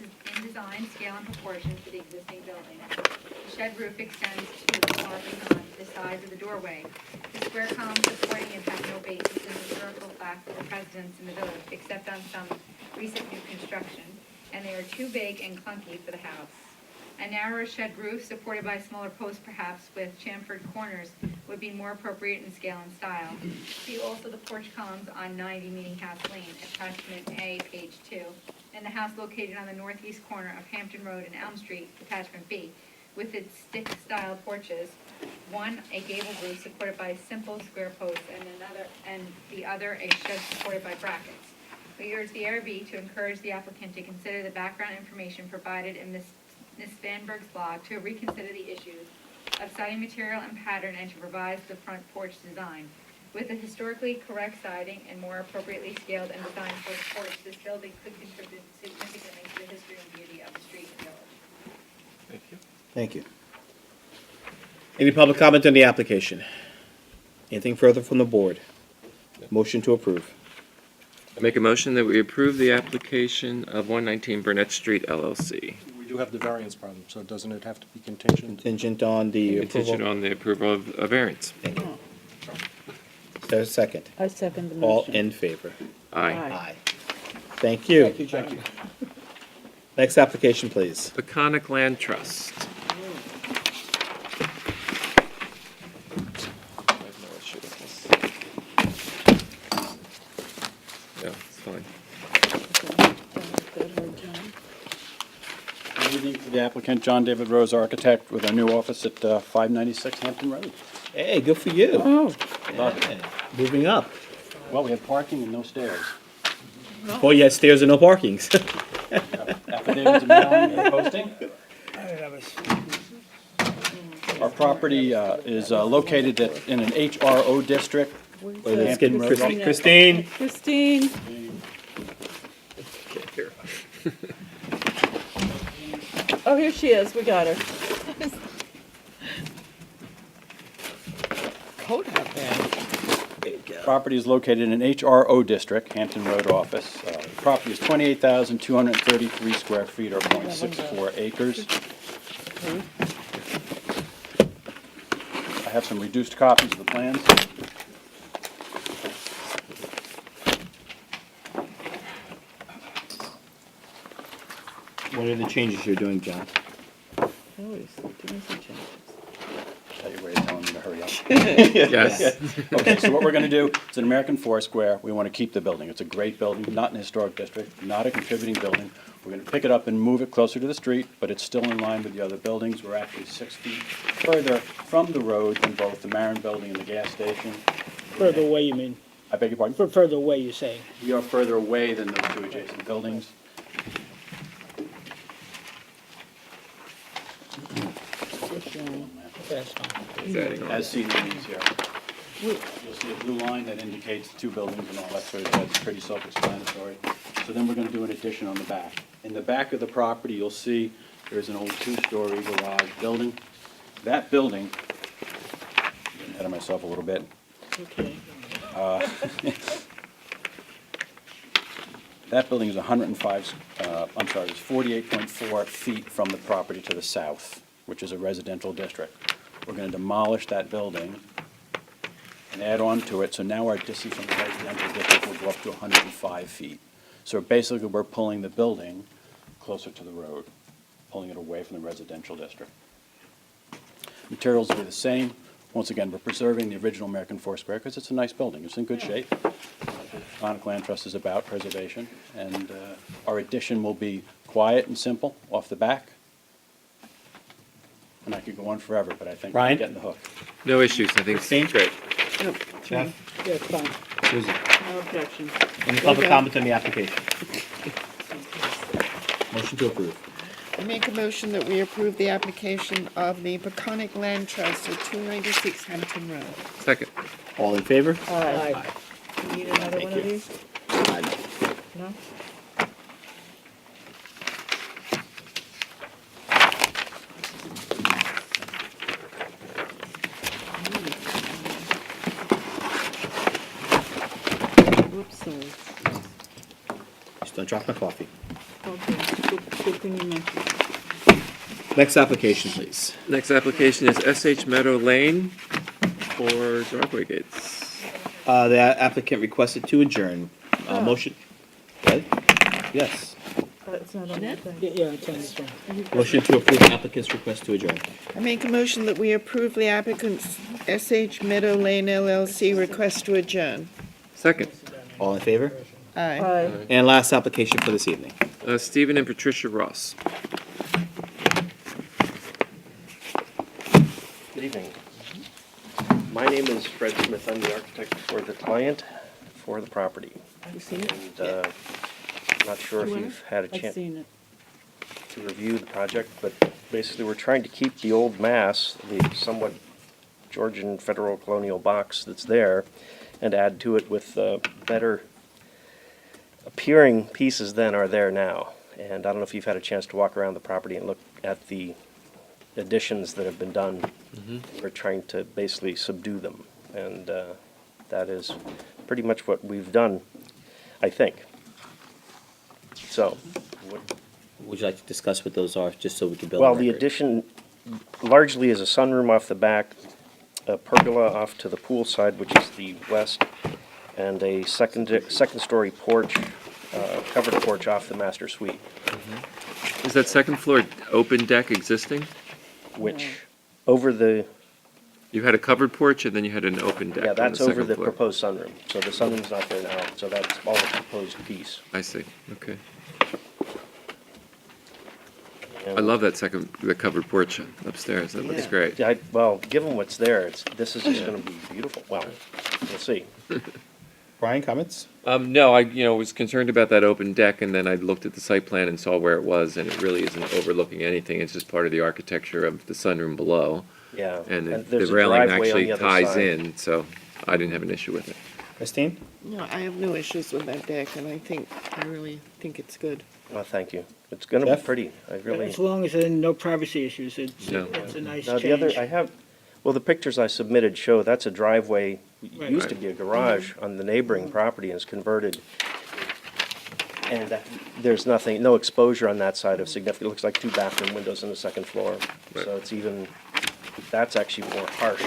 design, scale, and proportion to the existing building. The shed roof extends to the far beyond the size of the doorway. The square columns supporting it have no basis in historical fact or precedence in the village, except on some recent new construction, and they are too big and clunky for the house. A narrower shed roof, supported by smaller posts perhaps with chamfered corners, would be more appropriate in scale and style. See also the porch columns on 90 Meeting House Lane, attachment A, page 2, and the house located on the northeast corner of Hampton Road and Elm Street, attachment B, with its stick-style porches, one a gable roof supported by simple square posts, and the other a shed supported by brackets. We urge the ARB to encourage the applicant to consider the background information provided in Ms. Spanberg's blog, to reconsider the issues of siding material and pattern, and to revise the front porch design. With a historically correct siding and more appropriately scaled and designed for the porch, this building could contribute significantly to the history and beauty of the street and village. Thank you. Thank you. Any public comment on the application? Anything further from the board? Motion to approve. I make a motion that we approve the application of 119 Burnett Street LLC. We do have the variance problem, so doesn't it have to be contingent? Contingent on the Contingent approval. on the approval of a variance. Is there a second? I second the All motion. in favor? Aye. Aye. Thank you. Thank you. Next application, please. Peconic Land Trust. I have no issue applicant, John David Rose, architect, with a new office at 596 Hampton Road. Hey, good for you. Oh, Love it. Moving up. Well, we have parking and no stairs. Oh, yeah, stairs and no parkings. Affidavits of mailing and posting. Our property is located in an HRO district. Let's get Hampton Road. Christine. Christine. Oh, here she is, we got her. Cold out there. Property is located in an HRO district, Hampton Road office. The property is 28,233 square feet or 0.64 acres. I have some reduced copies of the plans. What are the changes you're doing, John? Oh, he's doing some changes. Tell you where you're telling me to hurry up. Yes. Okay, so what we're gonna do, it's an American Foursquare, we wanna keep the building. It's a great building, not an historic district, not a contributing building. We're gonna pick it up and move it closer to the street, but it's still in line with the other buildings. We're actually 6 feet further from the road than both the Marin Building and the gas station. Further away, you mean? I beg your pardon? Further away, you're saying? We are further away than those two adjacent buildings. That's fine. It's adding on. As seen in these here. You'll see a blue line that indicates two buildings and all that sort of, that's pretty self-explanatory. So then we're gonna do an addition on the back. In the back of the property, you'll see there's an old two-story garage building. That building, getting ahead of myself a little bit. Okay. That building is 48.4 feet from the property to the south, which is a residential district. We're gonna demolish that building and add on to it, so now our distance from the residential district will go up to 105 feet. So basically, we're pulling the building closer to the road, pulling it away from the residential district. Materials will be the same. Once again, we're preserving the original American Foursquare because it's a nice building. It's in good shape. Conic Land Trust is about preservation, and our addition will be quiet and simple off the back. And I could go on forever, but I think we're Ryan? getting the hook. No issues, I think Christine? it's great. Jeff? Yeah, it's fine. Susan? No objection. Any public Okay. comments on the application? Motion to approve. I make a motion that we approve the application of the Peconic Land Trust at 296 Hampton Road. Second. All in favor? Aye. You Need another Thank one of you. these? No? Whoops, sorry. Just don't drop my coffee. Okay, good thing you mentioned. Next application, please. Next application is SH Meadow Lane for driveway gates. The applicant requested to adjourn. Motion. What? Yes. It's not on that thing. Yeah, it's on this one. Motion to approve the applicant's request to adjourn. I make a motion that we approve the applicant's SH Meadow Lane LLC request to adjourn. Second. All in favor? Aye. Aye. And last application for this evening. Stephen and Patricia Ross. Good evening. My name is Fred Smith. I'm the architect for the client for the property. Have you seen it? And I'm not sure if you've had a I've chance seen it. to review the project, but basically we're trying to keep the old mass, the somewhat Georgian federal colonial box that's there, and add to it with better appearing pieces than are there now. And I don't know if you've had a chance to walk around the property and look at the additions that have been done. We're trying to basically subdue them, and that is pretty much what we've done, I think. So, Would you like to discuss what those are, just so we can build? well, a the record? addition largely is a sunroom off the back, a pergola off to the pool side, which is the west, and a second-story porch, covered porch off the master suite. Is that second floor open deck existing? Which, over the, You had a covered porch and then you had an open deck yeah, on the that's over second the floor. proposed sunroom. So the sunroom's not there now, so that's all the proposed piece. I see, okay. I love that the covered porch upstairs. That looks great. Yeah, well, given what's there, this is just gonna be beautiful. Well, we'll see. Brian, comments? No, I, was concerned about that open deck, and then I looked at the site plan and saw where it was, and it really isn't overlooking anything. It's just part of the architecture of the sunroom below. Yeah. And the there's a railing driveway on actually the other ties side. in, so I didn't have an issue with it. Christine? No, I have no issues with that deck, and I really think it's good. Well, thank you. It's gonna be Jeff? pretty. I really. As long as there are no privacy issues, it's No. a nice Now, change. the other, well, the pictures I submitted show that's a driveway, Right. used to be a garage on the neighboring property and is converted. And there's nothing, no exposure on that side of significant, it looks like 2 bathroom windows on the second floor. So it's even, that's actually more harsh.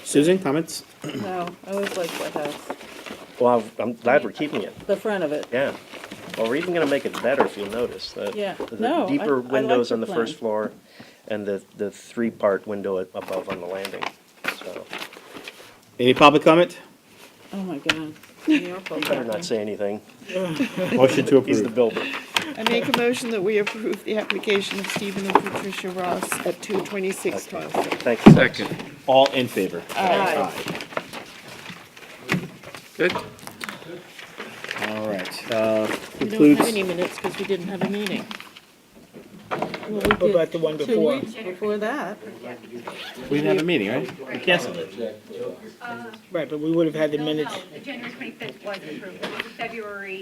Susan, comments? No, I always like that house, Well, I'm glad we're keeping it, the front of it. yeah. Well, we're even gonna make it better if you'll notice. Yeah. The No, I deeper like windows your on the plan. first floor and the 3-part window above on the landing, so. Any public comment? Oh, my God. You're Better not say anything. Motion to He's the approve. builder. I make a motion that we approve the application of Stephen and Patricia Ross at 226 Townsend. Thank you. Second. All in favor? Aye. Good. All right. We don't Concludes. have any minutes because we didn't have a meeting. Well, we What did about the one 2 before? weeks before that. We didn't have a meeting, right? We canceled it. Right, but we would have had the minutes. No, the January 25th was approved. It was the February,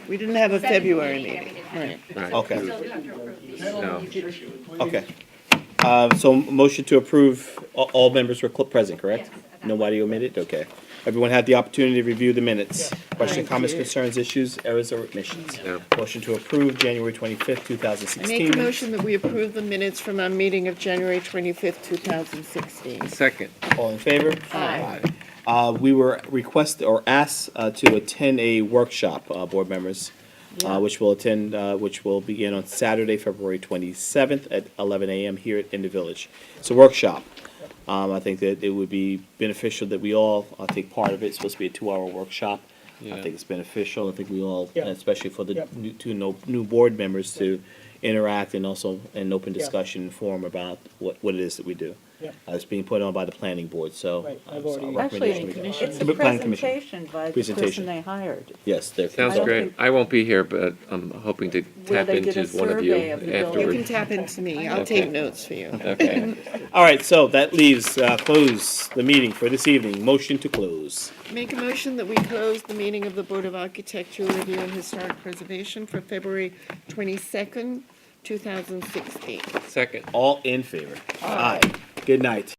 We didn't have a 17th February meeting that meeting. we didn't have. Right. So Okay. we still do have to approve these. No. Okay. So motion to approve, all members were present, correct? Yes. Nobody omitted? Okay. Everyone had the opportunity to review the minutes. Questions, comments, concerns, issues, errors, or omissions? No. Motion to approve January 25th, I 2016. make a motion that we approve the minutes from our meeting of January 25th, 2016. Second. All in favor? Aye. We were requested or asked to attend a workshop, board members, which will begin on Saturday, February 27th at 11 a.m. here in the village. It's a workshop. I think that it would be beneficial that we all take part of it. It's supposed to be a 2-hour workshop. I Yeah. think it's beneficial. I think we all, Yeah. especially for the Yep. new board members, to interact and also an open Yeah. discussion and forum about what it is that we do. Yeah. It's being put on by the planning board, so. Right, I've so already- our Actually, recommendation it's we- a Planning commission. presentation by the Presentation. person they hired. Yes, there. Sounds I don't great. think- I won't be here, but I'm hoping to Where tap they did into a one of you survey of the building. You afterward. can tap into me. I'll Okay. take notes for you. Okay. All right, so that leaves, close the meeting for this evening. Motion to close. Make a motion that we close the meeting of the Board of Architectural Review and Historic Preservation for February 22nd, 2016. Second. All in favor? Aye. Good night.